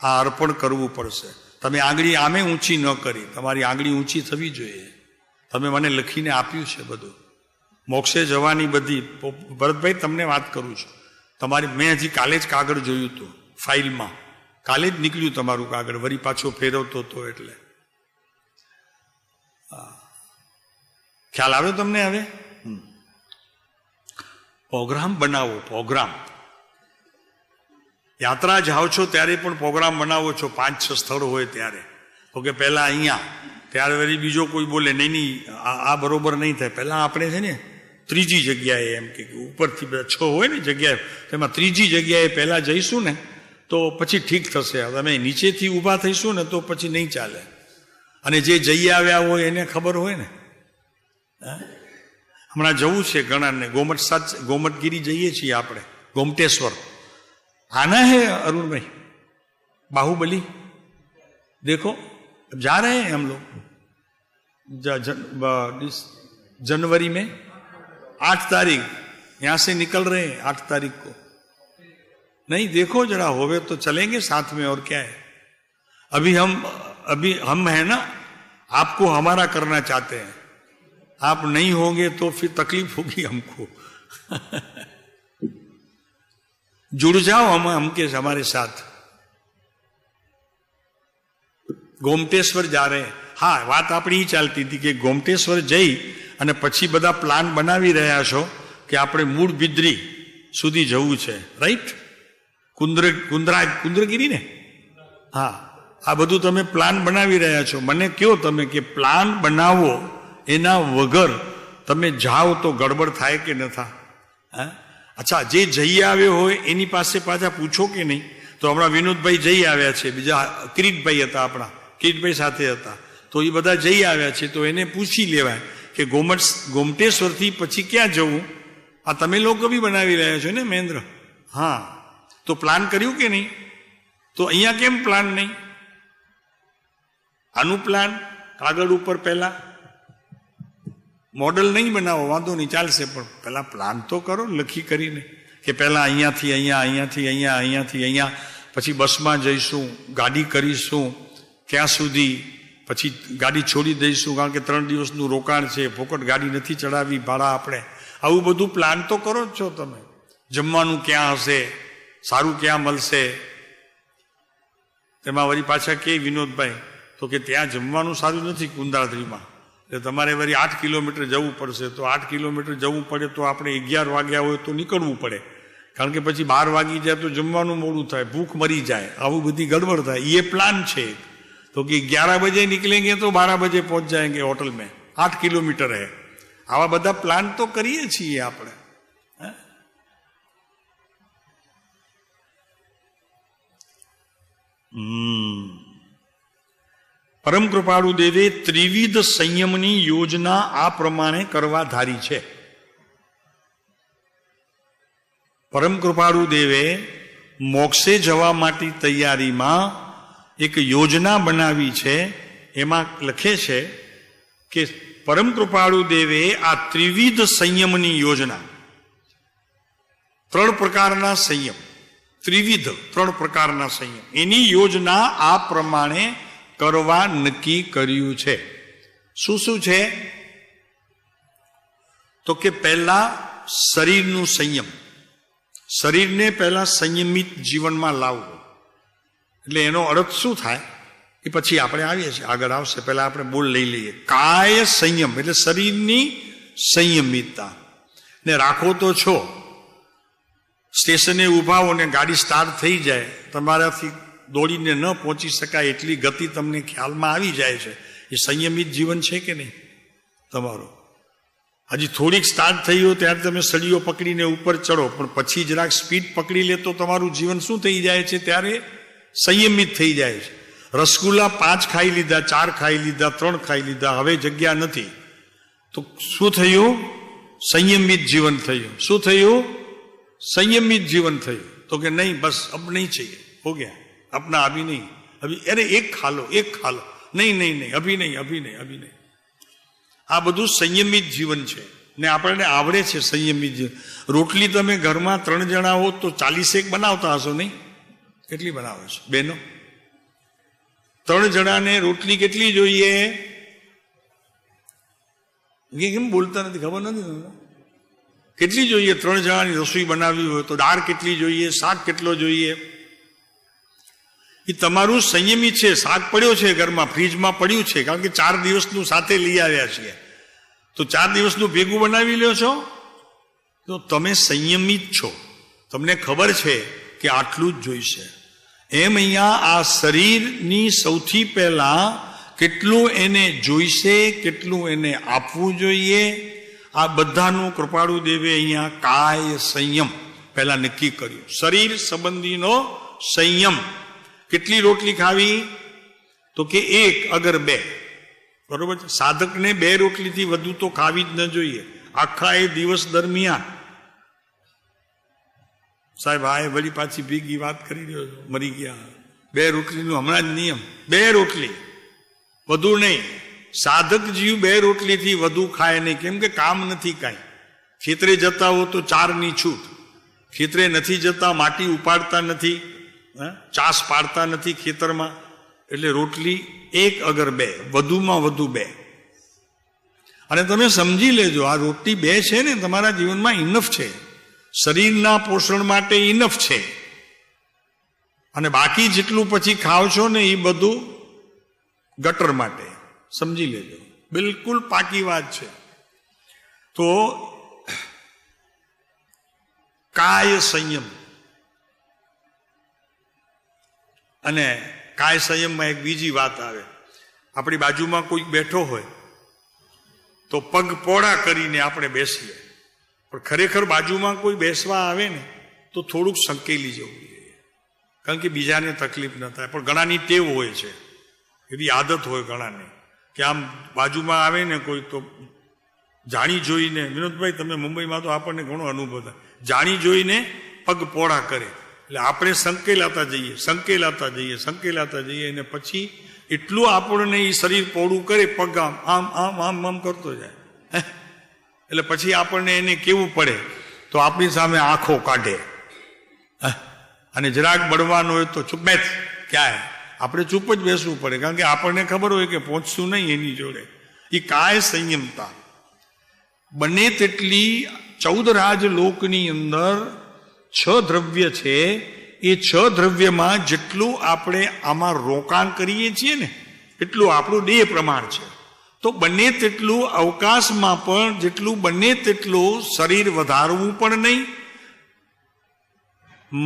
આ અર્પણ કરવું પડશે. તમે આંગળી આમે ઊંચી ન કરી, તમારી આંગળી ઊંચી થવી જોઈએ. તમે મને લખીને આપ્યું છે બધું, મોક્ષે જવાની બધી. ભરતભાઈ તમને વાત કરું છું, તમારી મેં હજી કાલે જ કાગળ જોયું હતું ફાઇલમાં, કાલે જ નીકળ્યું તમારું કાગળ, વળી પાછો ફેરવતો હતો. એટલે ખ્યાલ આવ્યો તમને? હવે પ્રોગ્રામ બનાવો. પ્રોગ્રામ, યાત્રા જાઓ છો ત્યારે પણ પ્રોગ્રામ બનાવો છો, 5-6 સ્થળ હોય ત્યારે. તો કે પહેલા અહીંયા, ત્યારે વળી બીજો કોઈ બોલે નહીં આ બરોબર નહીં થાય. પહેલા આપણે છે ને ત્રીજી જગ્યાએ, એમ કે ઉપરથી બધા 6 હોય ને જગ્યાએ, તેમાં ત્રીજી જગ્યાએ પહેલા જઈશું ને તો પછી ઠીક થશે. તમે નીચેથી ઊભા થઈશું ને તો પછી નહીં ચાલે. અને જે જઈ આવ્યા હોય એને ખબર હોય ને. હમણાં જવું છે ઘણાને, ગોમતગીરી જઈએ છીએ આપણે, ગોમટેશ્વર. आना है अरुण भाई, बाहुबली देखो, जा रहे हैं हम लोग जनवरी में 8 तारीख यहां से निकल रहे हैं 8 तारीख को. नहीं देखो जरा, होवे तो चलेंगे साथ में, और क्या है. अभी हम है ना, आपको हमारा करना चाहते हैं. आप नहीं होंगे तो फिर तकलीफ होगी हमको. जुड़ जाओ हमके हमारे साथ. गोमटेश्वर जा रहे हैं. हाँ, વાત આપણી ચાલતી હતી કે ગોમટેશ્વર જઈ અને પછી બધા પ્લાન બનાવી રહ્યા છો કે આપણે મૂળ બિદ્રી સુધી જવું છે, રાઈટ? કુંદ્રગીરી ને? હા, આ બધું તમે પ્લાન બનાવી રહ્યા છો. મને કહો તમે કે પ્લાન બનાવો એના વગર તમે જાઓ તો ગડબડ થાય કે ન થાય? હા, અચ્છા, જે જઈ આવ્યો હોય એની પાસે પાછા પૂછો કે નહીં? તો હમણાં વિનોદભાઈ જઈ આવ્યા છે, બીજા કિરીટભાઈ હતા, આપણા કિરીટભાઈ સાથે હતા, તો એ બધા જઈ આવ્યા છે. તો એને પૂછી લેવાય કે ગોમટેશ્વરથી પછી ક્યાં જવું? આ તમે લોકો બી બનાવી રહ્યા છો ને મહેન્દ્ર? હા, તો પ્લાન કર્યું કે નહીં? તો અહીંયા કેમ પ્લાન નહીં? આનું પ્લાન કાગળ ઉપર પહેલા મોડલ નહીં બનાવો, વાંધો નહીં, ચાલશે, પણ પહેલા પ્લાન તો કરો લખી કરીને કે પહેલા અહીંયાથી અહીંયા, અહીંયાથી અહીંયા, અહીંયાથી અહીંયા, પછી બસમાં જઈશું, ગાડી કરીશું ક્યાં સુધી, પછી ગાડી છોડી દઈશું કારણ કે 3 દિવસનું રોકાણ છે, ફોકટ ગાડી નથી ચડાવી, ભાડા આપણે. આવું બધું પ્લાન તો કરો જ છો તમે. જમવાનું ક્યાં હશે, સારું ક્યાં મળશે. તેમાં વળી પાછા કે વિનોદભાઈ તો કે ત્યાં જમવાનું સારું નથી કુંદાળધરીમાં, એટલે તમારે વળી 8 કિલોમીટર જવું પડશે. તો 8 કિલોમીટર જવું પડે તો આપણે 11 વાગ્યા હોય તો નીકળવું પડે, કારણ કે પછી 12 વાગી જાય તો જમવાનું મોડું થાય, ભૂખ મરી જાય, આવું બધી ગડબડ થાય. એ પ્લાન છે. તો કે 11 બજે निकलेंगे तो 12 बजे पहुंच जाएंगे होटल में, 8 किलोमीटर है. આવા બધા પ્લાન તો કરીએ છીએ આપણે. પરમ કૃપાળુ દેવે ત્રિવિધ સંયમની યોજના આ પ્રમાણે કરવા ધારી છે. પરમ કૃપાળુ દેવે મોક્ષે જવા માટે તૈયારીમાં એક યોજના બનાવી છે. એમાં લખે છે કે પરમ કૃપાળુ દેવે આ ત્રિવિધ સંયમની યોજના, 3 પ્રકારના સંયમ, ત્રિવિધ 3 પ્રકારના સંયમ, એની યોજના આ પ્રમાણે કરવા નક્કી કર્યું છે. શું શું છે? તો કે પહેલા શરીરનું સંયમ, શરીરને પહેલા સંયમિત જીવનમાં લાવવું. એટલે એનો અર્થ શું થાય એ પછી આપણે આવીએ છીએ, આગળ આવશે. પહેલા આપણે બોલ લઈ લઈએ. કાય સંયમ એટલે શરીરની સંયમિતતા ને રાખો તો છો. સ્ટેશને ઊભા હો ને ગાડી સ્ટાર્ટ થઈ જાય, તમારાથી દોડીને ન પહોંચી શકાય એટલી ગતિ તમને ખ્યાલમાં આવી જાય છે. એ સંયમિત જીવન છે કે નહીં તમારું? હજી થોડીક સ્ટાર્ટ થઈ હોય ત્યારે તમે સળીઓ પકડીને ઉપર ચડો, પણ પછી જરાક સ્પીડ પકડી લે તો તમારું જીવન શું થઈ જાય છે? ત્યારે સંયમિત થઈ જાય છે. રસગુલ્લા 5 ખાઈ લીધા, 4 ખાઈ લીધા, 3 ખાઈ લીધા, હવે જગ્યા નથી, તો શું થયું? સંયમિત જીવન થયું. શું થયું? संयमित जीवन थયું. तो कि नहीं बस अब नहीं चाहिए, हो गया, अपना अभी नहीं, अभी अरे एक खा लो, एक खा लो, नहीं नहीं नहीं, अभी नहीं, अभी नहीं, अभी नहीं. આ બધું સંયમિત જીવન છે. ને આપણને આવડે છે સંયમિત. રોટલી તમે ઘરમાં 3 જણા હો તો 40 બનાવતા હશો નહીં? કેટલી બનાવો છો બેનો? 3 જણાને રોટલી કેટલી જોઈએ? કેમ બોલતા નથી? ખબર નથી કેટલી જોઈએ? 3 જણાની રસોઈ બનાવવી હોય તો દાળ કેટલી જોઈએ, શાક કેટલો જોઈએ? એ તમારું સંયમી છે. શાક પડ્યો છે ઘરમાં, ફ્રીજમાં પડ્યું છે, કારણ કે 4 દિવસનું સાથે લઈ આવ્યા છીએ, તો 4 દિવસનું ભેગું બનાવી લ્યો છો, તો તમે સંયમિત છો. તમને ખબર છે કે આટલું જ જોઈશે. એમ અહીંયા આ શરીરની સૌથી પહેલા કેટલું એને જોઈશે, કેટલું એને આપવું જોઈએ, આ બધાનું કૃપાળુ દેવે અહીંયા કાય સંયમ પહેલા નક્કી કર્યું. શરીર સંબંધીનો સંયમ. કેટલી રોટલી ખાવી? તો કે 1 અગર 2. બરોબર છે? સાધકને 2 રોટલીથી વધુ તો ખાવી જ ન જોઈએ આખા એ દિવસ દરમિયાન. સાહેબ આ વળી પાછી ભેગી વાત કરી રહ્યો છો, મરી ગયા. 2 રોટલીનું હમણાં જ નિયમ, 2 રોટલી, વધુ નહીં. સાધક જીવ 2 રોટલીથી વધુ ખાય નહીં. કેમ કે કામ નથી કાંઈ. ખેતરે જતા હો તો 4ની છૂટ. ખેતરે નથી જતા, માટી ઉપાડતા નથી, ચાસ પાડતા નથી ખેતરમાં, એટલે રોટલી 1 અગર 2, વધુમાં વધુ 2. અને તમે સમજી લેજો, આ રોટલી 2 છે ને તમારા જીવનમાં ઇનફ છે, શરીરના પોષણ માટે ઇનફ છે. અને બાકી જેટલું પછી ખાવ છો ને એ બધું ગટર માટે. સમજી લેજો, બિલકુલ પાકી વાત છે. તો કાય સંયમ. અને કાય સંયમમાં એક બીજી વાત આવે. આપણી બાજુમાં કોઈક બેઠો હોય તો પગ પોળા કરીને આપણે બેસીએ, પણ ખરેખર બાજુમાં કોઈ બેસવા આવે ને તો થોડુંક સંકેલી જવું જોઈએ, કારણ કે બીજાને તકલીફ ન થાય. પણ ઘણાની ટેવ હોય છે, એવી આદત હોય ઘણાને કે આમ બાજુમાં આવે ને કોઈ તો જાણી જોઈને, વિનોદભાઈ તમે મુંબઈમાં તો આપણને ઘણો અનુભવ થાય, જાણી જોઈને પગ પોળા કરે. એટલે આપણે સંકેલાતા જઈએ અને પછી એટલું આપણને એ શરીર પોળું કરે, પગ આમ આમ આમ આમ કરતો જાય. એટલે પછી આપણને એને કેવું પડે તો આપણી સામે આંખો કાઢે, અને જરાક બળવાનું હોય તો ચૂપ બેસ, ક્યાંય આપણે ચૂપ જ બેસવું પડે, કારણ કે આપણને ખબર હોય કે પહોંચશું નહીં એની જોડે. એ કાય સંયમતા. બને તેટલી 14 રાજલોકની અંદર 6 દ્રવ્ય છે. એ 6 દ્રવ્યમાં જેટલું આપણે આમાં રોકાણ કરીએ છીએ ને એટલું આપણું દેહ પ્રમાણ છે. તો બને તેટલું અવકાશમાં પણ જેટલું બને તેટલું શરીર વધારવું પણ નહીં,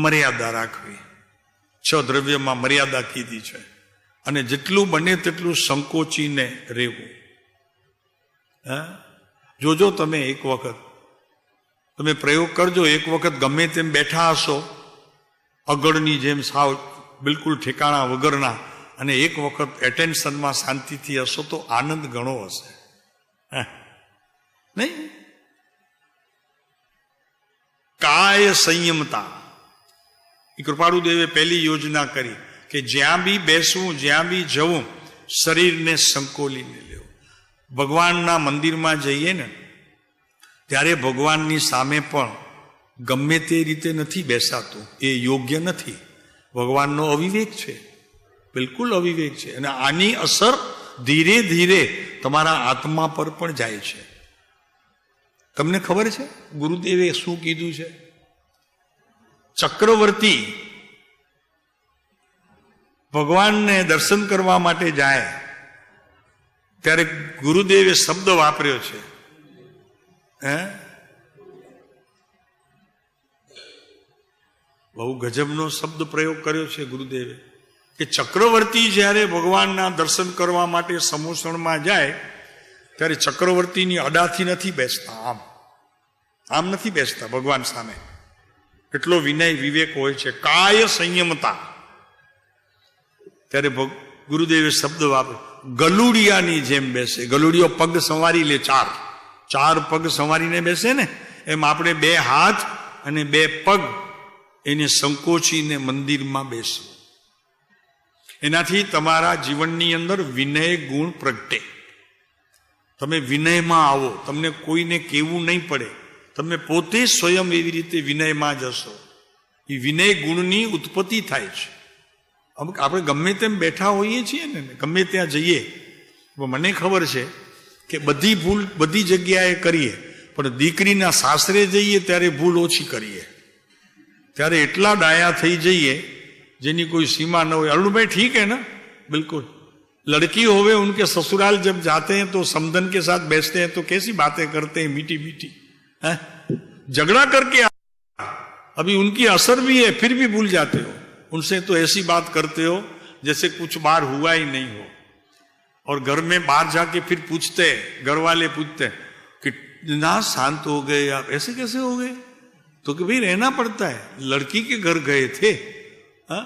મર્યાદા રાખવી. 6 દ્રવ્યમાં મર્યાદા કીધી છે. અને જેટલું બને તેટલું સંકોચીને રહેવું. જોજો તમે એક વખત તમે પ્રયોગ કરજો. એક વખત ગમે તેમ બેઠા હશો અગળની જેમ, સાવ બિલકુલ ઠેકાણા વગરના, અને એક વખત એટેન્શનમાં શાંતિથી હશો તો આનંદ ઘણો હશે, નહીં? કાય સંયમતા. એ કૃપાળુ દેવે પહેલી યોજના કરી કે જ્યાં બી બેસવું, જ્યાં બી જવું, શરીરને સંકોલીને લેવું. ભગવાનના મંદિરમાં જઈએ ને ત્યારે ભગવાનની સામે પણ ગમે તે રીતે નથી બેસાતું, એ યોગ્ય નથી. ભગવાનનો અવિવેક છે, બિલકુલ અવિવેક છે. અને આની અસર ધીરે ધીરે તમારા આત્મા પર પણ જાય છે. તમને ખબર છે ગુરુદેવે શું કીધું છે? ચક્રવર્તી ભગવાનને દર્શન કરવા માટે જાય ત્યારે ગુરુદેવે શબ્દ વાપર્યો છે, બહુ ગજબનો શબ્દ પ્રયોગ કર્યો છે ગુરુદેવે, કે ચક્રવર્તી જ્યારે ભગવાનના દર્શન કરવા માટે સમોસણમાં જાય ત્યારે ચક્રવર્તીની અડાથી નથી બેસતા, આમ નથી બેસતા ભગવાન સામે. એટલો વિનય વિવેક હોય છે, કાય સંયમતા. ત્યારે ગુરુદેવે શબ્દ વાપર્યો, ગલુડિયાની જેમ બેસે. ગલુડિયો પગ સંવારી લે, 4 પગ સંવારીને બેસે ને, એમ આપણે 2 હાથ અને 2 પગ એને સંકોચીને મંદિરમાં બેસવું. એનાથી તમારા જીવનની અંદર વિનય ગુણ પ્રગટે. તમે વિનયમાં આવો, તમને કોઈને કહેવું નહીં પડે, તમે પોતે સ્વયં એવી રીતે વિનયમાં જશો. એ વિનય ગુણની ઉત્પત્તિ થાય છે. અમુક આપણે ગમે તેમ બેઠા હોઈએ છીએ ને, ગમે ત્યાં જઈએ, મને ખબર છે કે બધી ભૂલ બધી જગ્યાએ કરીએ, પણ દીકરીના સાસરે જઈએ ત્યારે ભૂલ ઓછી કરીએ. ત્યારે એટલા ડાયા થઈ જઈએ જેની કોઈ સીમા ન હોય. અરુણભાઈ ઠીક है ना? बिल्कुल. लड़की होवे उनके ससुराल जब जाते हैं तो समधन के साथ बैठते हैं तो कैसी बातें करते हैं, मीठी मीठी, है झगड़ा करके अभी उनकी असर भी है, फिर भी भूल जाते हो. उनसे तो ऐसी बात करते हो जैसे कुछ बार हुआ ही नहीं हो. और घर में बाहर जाके फिर पूछते, घर वाले पूछते कितना शांत हो गए आप, ऐसे कैसे हो गए? तो कि भाई रहना पड़ता है, लड़की के घर गए थे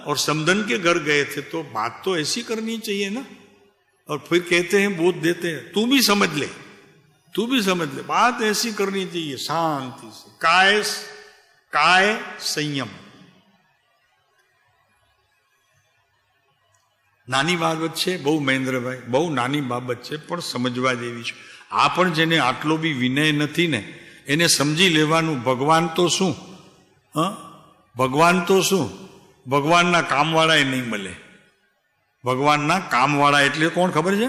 और समधन के घर गए थे तो बात तो ऐसी करनी चाहिए ना. और फिर कहते हैं, बोध देते हैं, तू भी समझ ले, तू भी समझ ले, बात ऐसी करनी चाहिए शांति से. काय संयम. નાની બાબત છે બહુ, મહેન્દ્રભાઈ, બહુ નાની બાબત છે પણ સમજવા જેવી છે. આ પણ જેને આટલો બી વિનય નથી ને એને સમજી લેવાનું. ભગવાન તો શું, ભગવાન તો શું, ભગવાનના કામવાળા એ નહીં મળે. ભગવાનના કામવાળા એટલે કોણ ખબર છે?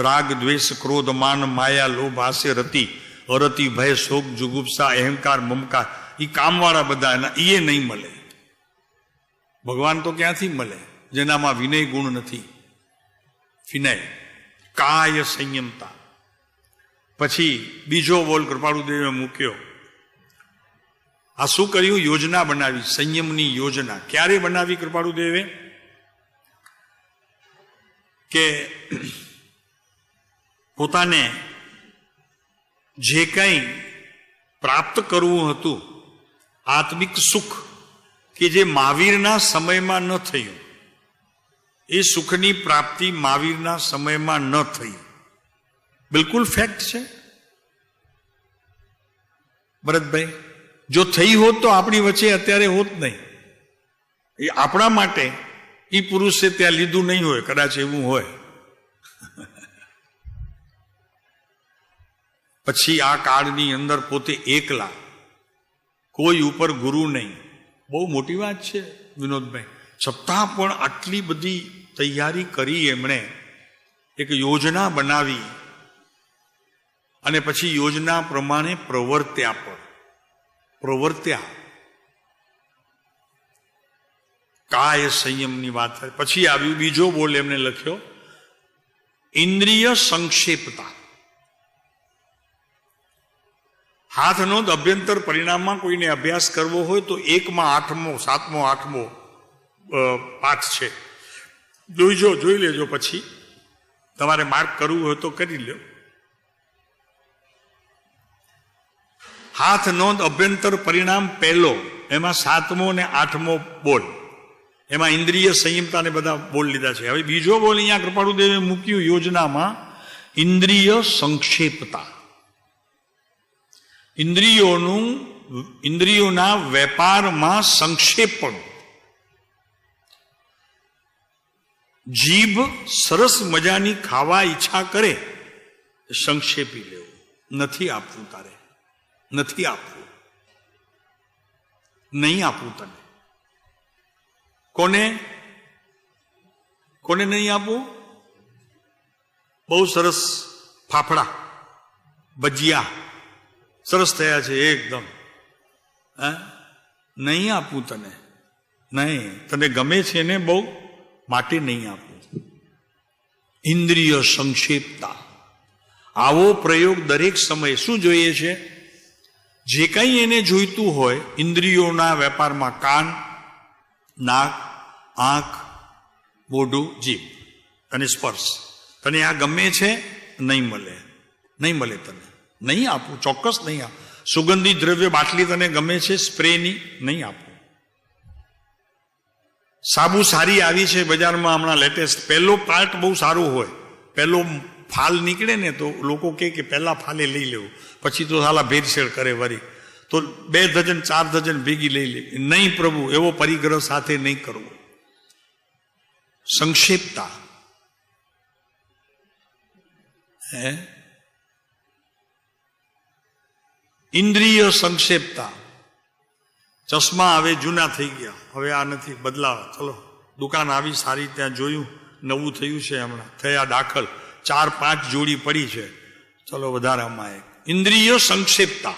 રાગ, દ્વેષ, ક્રોધ, માન, માયા, લોભ, હાસ્ય, રતિ, અરતિ, ભય, શોક, જુગુપ્સા, અહંકાર, મમકાર, એ કામવાળા બધા એ નહીં મળે. ભગવાન તો ક્યાંથી મળે? જેનામાં વિનય ગુણ નથી. વિનય, કાય સંયમતા. પછી બીજો બોલ કૃપાળુદેવે મૂક્યો. આ શું કર્યું? યોજના બનાવી, સંયમની યોજના. ક્યારે બનાવી કૃપાળુદેવે? કે પોતાને જે કંઈ પ્રાપ્ત કરવું હતું, આત્મિક સુખ, કે જે મહાવીરના સમયમાં ન થયું, એ સુખની પ્રાપ્તિ મહાવીરના સમયમાં ન થઈ. બિલકુલ ફેક્ટ છે ભરતભાઈ. જો થઈ હોત તો આપણી વચ્ચે અત્યારે હોત નહીં. એ આપણા માટે એ પુરુષે ત્યાં લીધું નહીં હોય, કદાચ એવું હોય. પછી આ કાળની અંદર પોતે એકલા, કોઈ ઉપર ગુરુ નહીં. બહુ મોટી વાત છે વિનોદભાઈ. છતાં પણ આટલી બધી તૈયારી કરી એમણે, એક યોજના બનાવી અને પછી યોજના પ્રમાણે પ્રવર્ત્યા. કાય સંયમની વાત થાય. પછી આવ્યું બીજો બોલ એમને લખ્યો, ઇન્દ્રિય સંક્ષેપતા. હાથનો અભ્યંતર પરિણામમાં કોઈને અભ્યાસ કરવો હોય તો 1માં 8મો 7મો 8મો પાઠ છે, જોઈ લેજો. પછી તમારે માર્ક કરવું હોય તો કરી લો. હાથ નોંધ અભ્યંતર પરિણામ પહેલો, એમાં 7મો ને 8મો બોલ, એમાં ઇન્દ્રિય સંયમતા ને બધા બોલ લીધા છે. હવે બીજો બોલ અહીંયા કૃપાળુદેવે મૂક્યું યોજનામાં, ઇન્દ્રિય સંક્ષેપતા. ઇન્દ્રિયોના વેપારમાં સંક્ષેપણ. જીભ સરસ મજાની ખાવા ઈચ્છા કરે, સંક્ષેપી લેવું. નથી આપવું તારે, નથી આપવું, નહીં આપવું તને. કોને નહીં આપવું? બહુ સરસ ફાફડા ભજીયા સરસ થયા છે એકદમ, નહીં આપવું તને, નહીં. તને ગમે છે ને બહુ, માટે નહીં આપવું. ઇન્દ્રિય સંક્ષેપતા. આવો પ્રયોગ દરેક સમયે શું જોઈએ છે? જે કંઈ એને જોઈતું હોય ઇન્દ્રિયોના વેપારમાં, કાન, નાક, આંખ, મોઢું, જીભ અને સ્પર્શ, તને આ ગમે છે? નહીં મળે, નહીં મળે તને, નહીં આપવું, ચોક્કસ નહીં આપવું. સુગંધિત દ્રવ્ય બાટલી તને ગમે છે સ્પ્રેની? નહીં આપવું. સાબુ સારી આવી છે બજારમાં હમણાં લેટેસ્ટ, પહેલો પાર્ટ બહુ સારું હોય, પહેલો ફાલ નીકળે ને તો લોકો કે પહેલા ફાલે લઈ લેવું, પછી તો સાલા ભેળસેળ કરે વરી, તો 2 ડઝન 4 ડઝન ભેગી લઈ લે. નહીં પ્રભુ, એવો પરિગ્રહ સાથે નહીં કરવો. સંક્ષેપતા. ઇન્દ્રિય સંક્ષેપતા. ચશ્મા હવે જૂના થઈ ગયા, હવે આ નથી, બદલાવ. ચલો દુકાન આવી સારી, ત્યાં જોયું નવું થયું છે, હમણાં થયા દાખલ, 4-5 જોડી પડી છે, ચલો વધારામાં એક. ઇન્દ્રિય સંક્ષેપતા.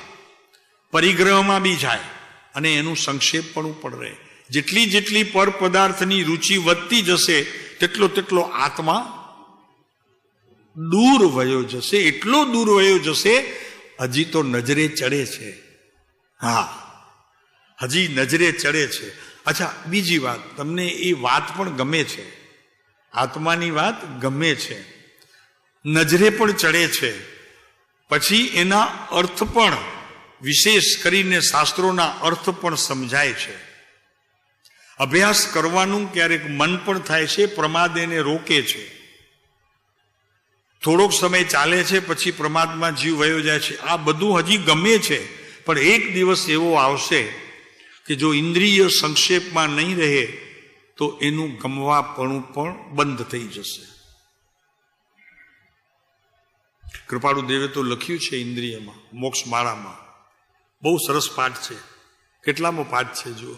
પરિગ્રહમાં બી જાય અને એનું સંક્ષેપ પણ રહે. જેટલી જેટલી પર પદાર્થની રુચિ વધતી જશે તેટલો આત્મા દૂર વયો જશે, એટલો દૂર વયો જશે. હજી તો નજરે ચડે છે. હા, હજી નજરે ચડે છે. અચ્છા, બીજી વાત, તમને એ વાત પણ ગમે છે, આત્માની વાત ગમે છે, નજરે પણ ચડે છે, પછી એના અર્થ પણ, વિશેષ કરીને શાસ્ત્રોના અર્થ પણ સમજાય છે. અભ્યાસ કરવાનું ક્યારેક મન પણ થાય છે, પ્રમાદ એને રોકે છે. થોડોક સમય ચાલે છે, પછી પ્રમાદમાં જીવ વયો જાય છે. આ બધું હજી ગમે છે, પણ એક દિવસ એવો આવશે કે જો ઇન્દ્રિય સંક્ષેપમાં નહીં રહે તો એનું ગમવાપણું પણ બંધ થઈ જશે. કૃપાળુ દેવે તો લખ્યું છે ઇન્દ્રિયમાં, મોક્ષ માળામાં, બહુ સરસ પાઠ છે. કેટલામો પાઠ છે જુઓ.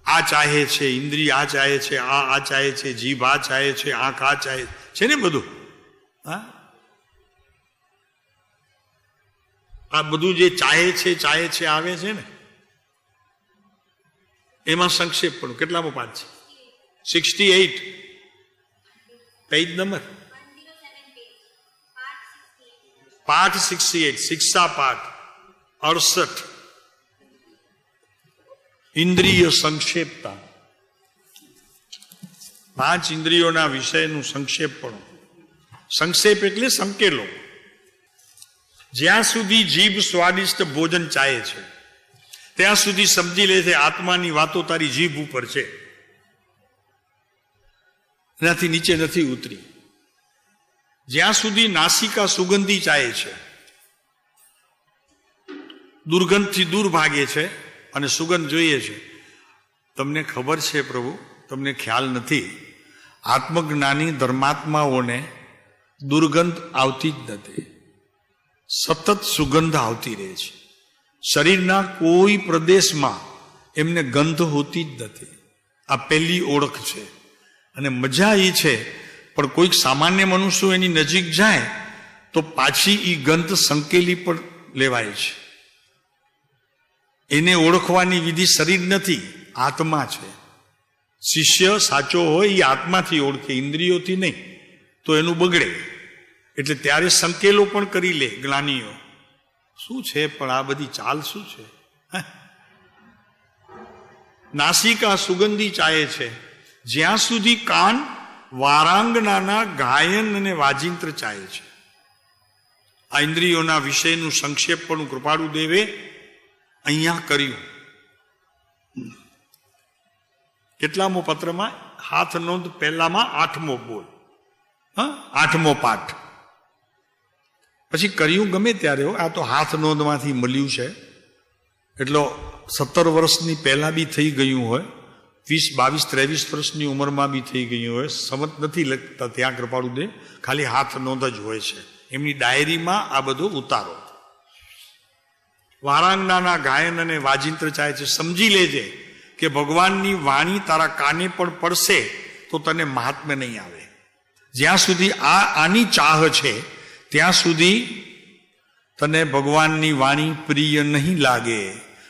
આ ચાહે છે, ઇન્દ્રિય આ ચાહે છે, આ ચાહે છે, જીભ આ ચાહે છે, આંખ આ ચાહે છે ને બધું. હા, આ બધું જે ચાહે છે આવે છે ને, એમાં સંક્ષેપ પણ. કેટલામો પાઠ છે? 68 પેજ નંબર, પાઠ 68, શિક્ષા પાઠ 68. ઇન્દ્રિય સંક્ષેપતા. 5 ઇન્દ્રિયોના વિષયનું સંક્ષેપ પણ. સંક્ષેપ એટલે સંકેલો. જ્યાં સુધી જીભ સ્વાદિષ્ટ ભોજન ચાહે છે ત્યાં સુધી સમજી લે છે આત્માની વાતો તારી જીભ ઉપર છે, એનાથી નીચે નથી ઉતરી. જ્યાં સુધી નાસિકા સુગંધી ચાહે છે, દુર્ગંધથી દૂર ભાગે છે અને સુગંધ જોઈએ છે. તમને ખબર છે પ્રભુ, તમને ખ્યાલ નથી, આત્મજ્ઞાની ધર્માત્માઓને દુર્ગંધ આવતી જ નથી, સતત સુગંધ આવતી રહે છે. શરીરના કોઈ પ્રદેશમાં એમને ગંધ હોતી જ નથી. આ પહેલી ઓળખ છે. અને મજા એ છે, પણ કોઈક સામાન્ય મનુષ્યો એની નજીક જાય તો પાછી એ ગંધ સંકેલી પણ લેવાય છે. એને ઓળખવાની વિધિ શરીર નથી, આત્મા છે. શિષ્ય સાચો હોય એ આત્માથી ઓળખે, ઇન્દ્રિયોથી નહીં, તો એનું બગડે. એટલે ત્યારે સંકેલો પણ કરી લે જ્ઞાનીઓ. શું છે પણ આ બધી ચાલ શું છે? નાસિકા સુગંધી ચાહે છે, જ્યાં સુધી કાન વારાંગનાના ગાયન અને વાજિંત્ર ચાહે છે. આ ઇન્દ્રિયોના વિષયનું સંક્ષેપ પણ કૃપાળુ દેવે અહીંયા કર્યું. કેટલામો પત્રમાં? હાથ નોંધ પહેલામાં 8મો બોલ, 8મો પાઠ. પછી કર્યું ગમે ત્યારે. આ તો હાથ નોંધમાંથી મળ્યું છે, એટલો 17 વર્ષની પહેલા બી થઈ ગયું હોય, 20, 22, 23 વર્ષની ઉંમરમાં બી થઈ ગયું હોય. સમજ નથી લખતા ત્યાં કૃપાળુ દેવ, ખાલી હાથ નોંધ જ હોય છે. એમની ડાયરીમાં આ બધું ઉતારો. વારાંગનાના ગાયન અને વાજિંત્ર ચાહે છે. સમજી લેજે કે ભગવાનની વાણી તારા કાને પણ પડશે તો તને મહાત્મ્ય નહીં આવે. જ્યાં સુધી આની ચાહ છે ત્યાં સુધી તને ભગવાનની વાણી પ્રિય નહીં લાગે.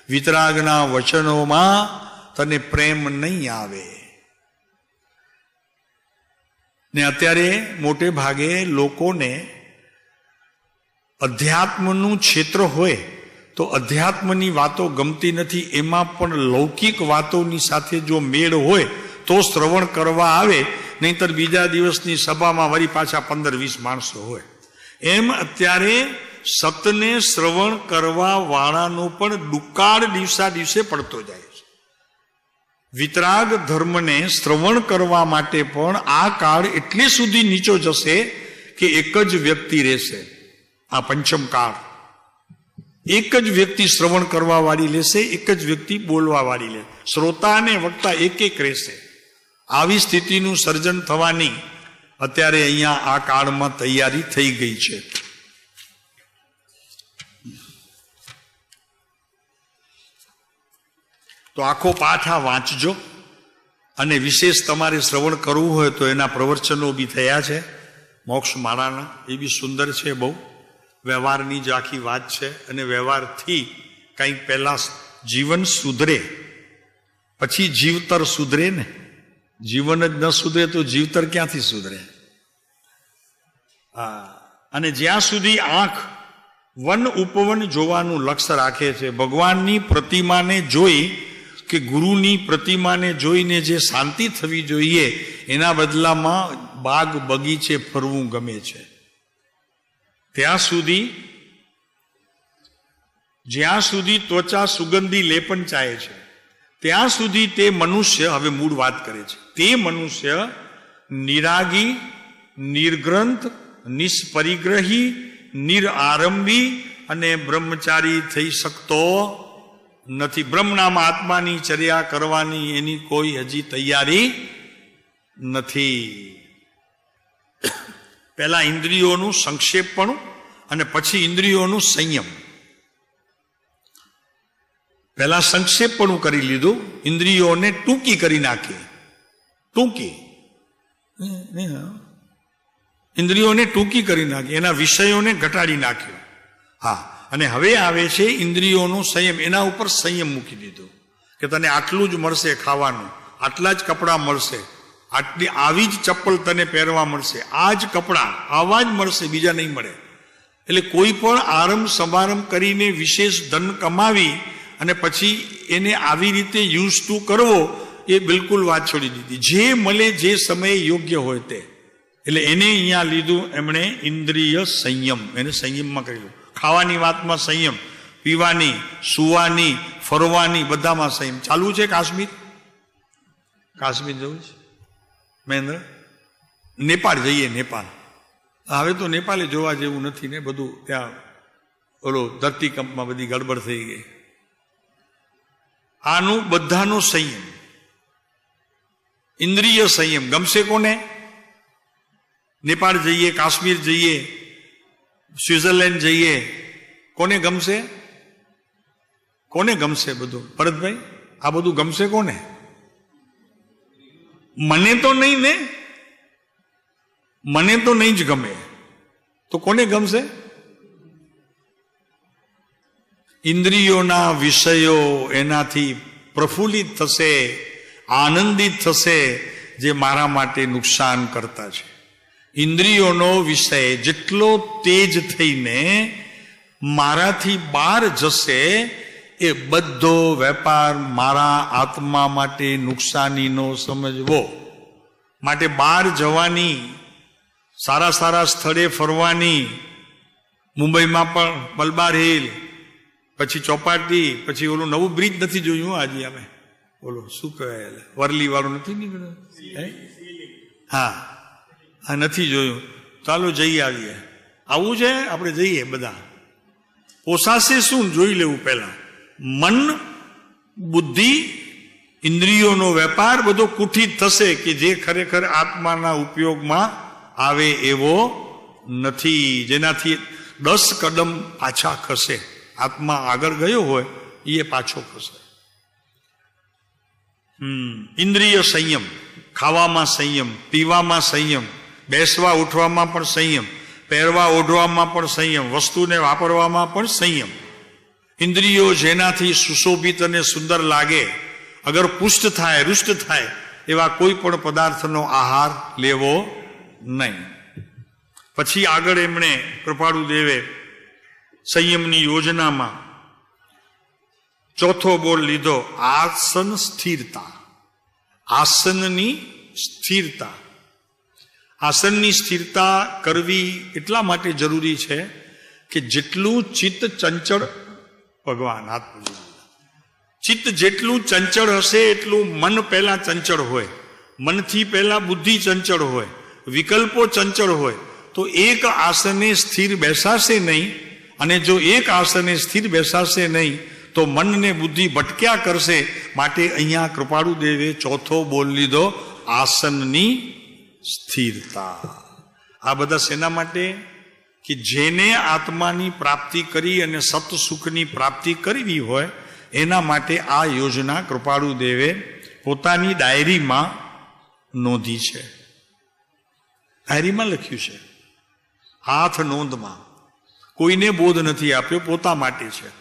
વિતરાગના વચનોમાં તને પ્રેમ નહીં આવે. ને અત્યારે મોટે ભાગે લોકોને અધ્યાત્મનું ક્ષેત્ર હોય તો અધ્યાત્મની વાતો ગમતી નથી. એમાં પણ લૌકિક વાતોની સાથે જો મેળ હોય તો શ્રવણ કરવા આવે, નહીંતર બીજા દિવસની સભામાં વળી પાછા 15-20 માણસો હોય. એમ અત્યારે સતને શ્રવણ કરવા વાળાનો પણ દુકાળ દિવસે પડતો જાય છે. વિતરાગ ધર્મને શ્રવણ કરવા માટે પણ આ કાળ એટલે સુધી નીચો જશે કે એક જ વ્યક્તિ રહેશે. આ પંચમ કાળ એક જ વ્યક્તિ શ્રવણ કરવા વાળી લેશે, એક જ વ્યક્તિ બોલવા વાળી લે. શ્રોતા અને વક્તા એક રહેશે. આવી સ્થિતિનું સર્જન થવાની અત્યારે અહીંયા આ કાળમાં તૈયારી થઈ ગઈ છે. તો આખો પાઠ આ વાંચજો, અને વિશેષ તમારે શ્રવણ કરવું હોય તો એના પ્રવચનો બી થયા છે મોક્ષ માળાના, એ બી સુંદર છે બહુ. વ્યવહારની જ આખી વાત છે, અને વ્યવહારથી કંઈક પહેલા જીવન સુધરે પછી જીવતર સુધરે ને. જીવન જ ન સુધરે તો જીવતર ક્યાંથી સુધરે? અને જ્યાં સુધી આંખ વન ઉપવન જોવાનું લક્ષ્ય રાખે છે, ભગવાનની પ્રતિમાને જોઈ કે ગુરુની પ્રતિમાને જોઈને જે શાંતિ થવી જોઈએ એના બદલામાં બાગ બગીચે ફરવું ગમે છે, ત્યાં સુધી જ્યાં સુધી ત્વચા સુગંધી લેપન ચાહે છે ત્યાં સુધી તે મનુષ્ય, હવે મૂળ વાત કરે છે, તે મનુષ્ય નિરાગી, નિર્ગ્રંથ, નિષ્પરિગ્રહી, નિરારંભી અને બ્રહ્મચારી થઈ શકતો નથી. બ્રહ્મનામ આત્માની ચર્યા કરવાની એની કોઈ હજી તૈયારી નથી. પહેલા ઇન્દ્રિયોનું સંક્ષેપપણું અને પછી ઇન્દ્રિયોનું સંયમ. પહેલા સંક્ષેપપણું કરી લીધું, ઇન્દ્રિયોને ટૂંકી કરી નાખી. ટૂંકી ઇન્દ્રિયોને ટૂંકી કરી નાખી, એના વિષયોને ઘટાડી નાખ્યો. હા, અને હવે આવે છે ઇન્દ્રિયોનો સંયમ. એના ઉપર સંયમ મૂકી દીધો કે તને આટલું જ મળશે ખાવાનું, આટલા જ કપડાં મળશે, આટલી આવી જ ચપ્પલ તને પહેરવા મળશે, આ જ કપડાં આવા જ મળશે, બીજા નહીં મળે. એટલે કોઈ પણ આરંભ સમારંભ કરીને વિશેષ ધન કમાવી અને પછી એને આવી રીતે યુઝ ટુ કરવો, એ બિલકુલ વાત છોડી દીધી. જે મળે જે સમયે યોગ્ય હોય તે. એટલે એને અહીંયા લીધું એમણે ઇન્દ્રિય સંયમ, એને સંયમમાં કર્યું. ખાવાની વાતમાં સંયમ, પીવાની, સુવાની, ફરવાની, બધામાં સંયમ. ચાલુ છે કાશ્મીર? કાશ્મીર જવું છે મહેન્દ્ર? નેપાળ જઈએ. નેપાળ હવે તો નેપાળે જોવા જેવું નથી ને, બધું ત્યાં ઓલો ધરતીકંપમાં બધી ગડબડ થઈ ગઈ. આનું બધાનો સંયમ, ઇન્દ્રિય સંયમ. ગમશે કોને? નેપાળ જઈએ, કાશ્મીર જઈએ, સ્વિટ્ઝરલેન્ડ જઈએ, કોને ગમશે? કોને ગમશે બધું? ભરતભાઈ, આ બધું ગમશે કોને? મને તો નહીં ને, મને તો નહીં જ ગમે. તો કોને ગમશે? ઇન્દ્રિયોના વિષયો એનાથી પ્રફુલ્લિત થશે, આનંદિત થશે, જે મારા માટે નુકસાન કરતા છે. ઇન્દ્રિયોનો વિષય જેટલો તેજ થઈને મારાથી બહાર જશે, એ બધો વેપાર મારા આત્મા માટે નુકસાનીનો સમજવો. માટે બહાર જવાની, સારા સારા સ્થળે ફરવાની, મુંબઈમાં પણ મલબાર હિલ, પછી ચોપાટી, પછી ઓલું નવું બ્રિજ નથી જોયું આજે અમે, ઓલો શું કહેવાય વરલી વાળું નથી નીકળ્યું? હા હા, નથી જોયું. ચાલો જઈ આવીએ. આવું છે, આપણે જઈએ બધા. પોસાશે શું જોઈ લેવું પહેલા. મન, બુદ્ધિ, ઇન્દ્રિયોનો વેપાર બધો કુઠિત થશે કે જે ખરેખર આત્માના ઉપયોગમાં આવે એવો નથી, જેનાથી 10 કદમ પાછા ખસે. આત્મા આગળ ગયો હોય એ પાછો ખસે. ઇન્દ્રિય સંયમ, ખાવામાં સંયમ, પીવામાં સંયમ, બેસવા ઉઠવામાં પણ સંયમ, પહેરવા ઓઢવામાં પણ સંયમ, વસ્તુને વાપરવામાં પણ સંયમ. ઇન્દ્રિયો જેનાથી સુશોભિત અને સુંદર લાગે, અગર પુષ્ટ થાય, રૂષ્ટ થાય એવા કોઈ પણ પદાર્થનો આહાર લેવો નહીં. પછી આગળ એમણે કૃપાળુ દેવે સંયમની યોજનામાં ચોથો બોલ લીધો, આસન સ્થિરતા. આસનની સ્થિરતા. આસનની સ્થિરતા કરવી એટલા માટે જરૂરી છે કે જેટલું ચિત્ત ચંચળ, ભગવાન આત્મજી, ચિત્ત જેટલું ચંચળ હશે એટલું મન પહેલા ચંચળ હોય, મનથી પહેલા બુદ્ધિ ચંચળ હોય, વિકલ્પો ચંચળ હોય, તો એક આસને સ્થિર બેસાશે નહીં. અને જો એક આસને સ્થિર બેસાશે નહીં તો મનને બુદ્ધિ ભટક્યા કરશે. માટે અહીંયા કૃપાળુ દેવે ચોથો બોલ લીધો, આસનની સ્થિરતા. આ બધા શેના માટે? કે જેને આત્માની પ્રાપ્તિ કરી અને સત સુખની પ્રાપ્તિ કરવી હોય એના માટે આ યોજના કૃપાળુ દેવે પોતાની ડાયરીમાં નોંધી છે. ડાયરીમાં લખ્યું છે, હાથ નોંધમાં. કોઈને બોધ નથી આપ્યો, પોતા માટે છે.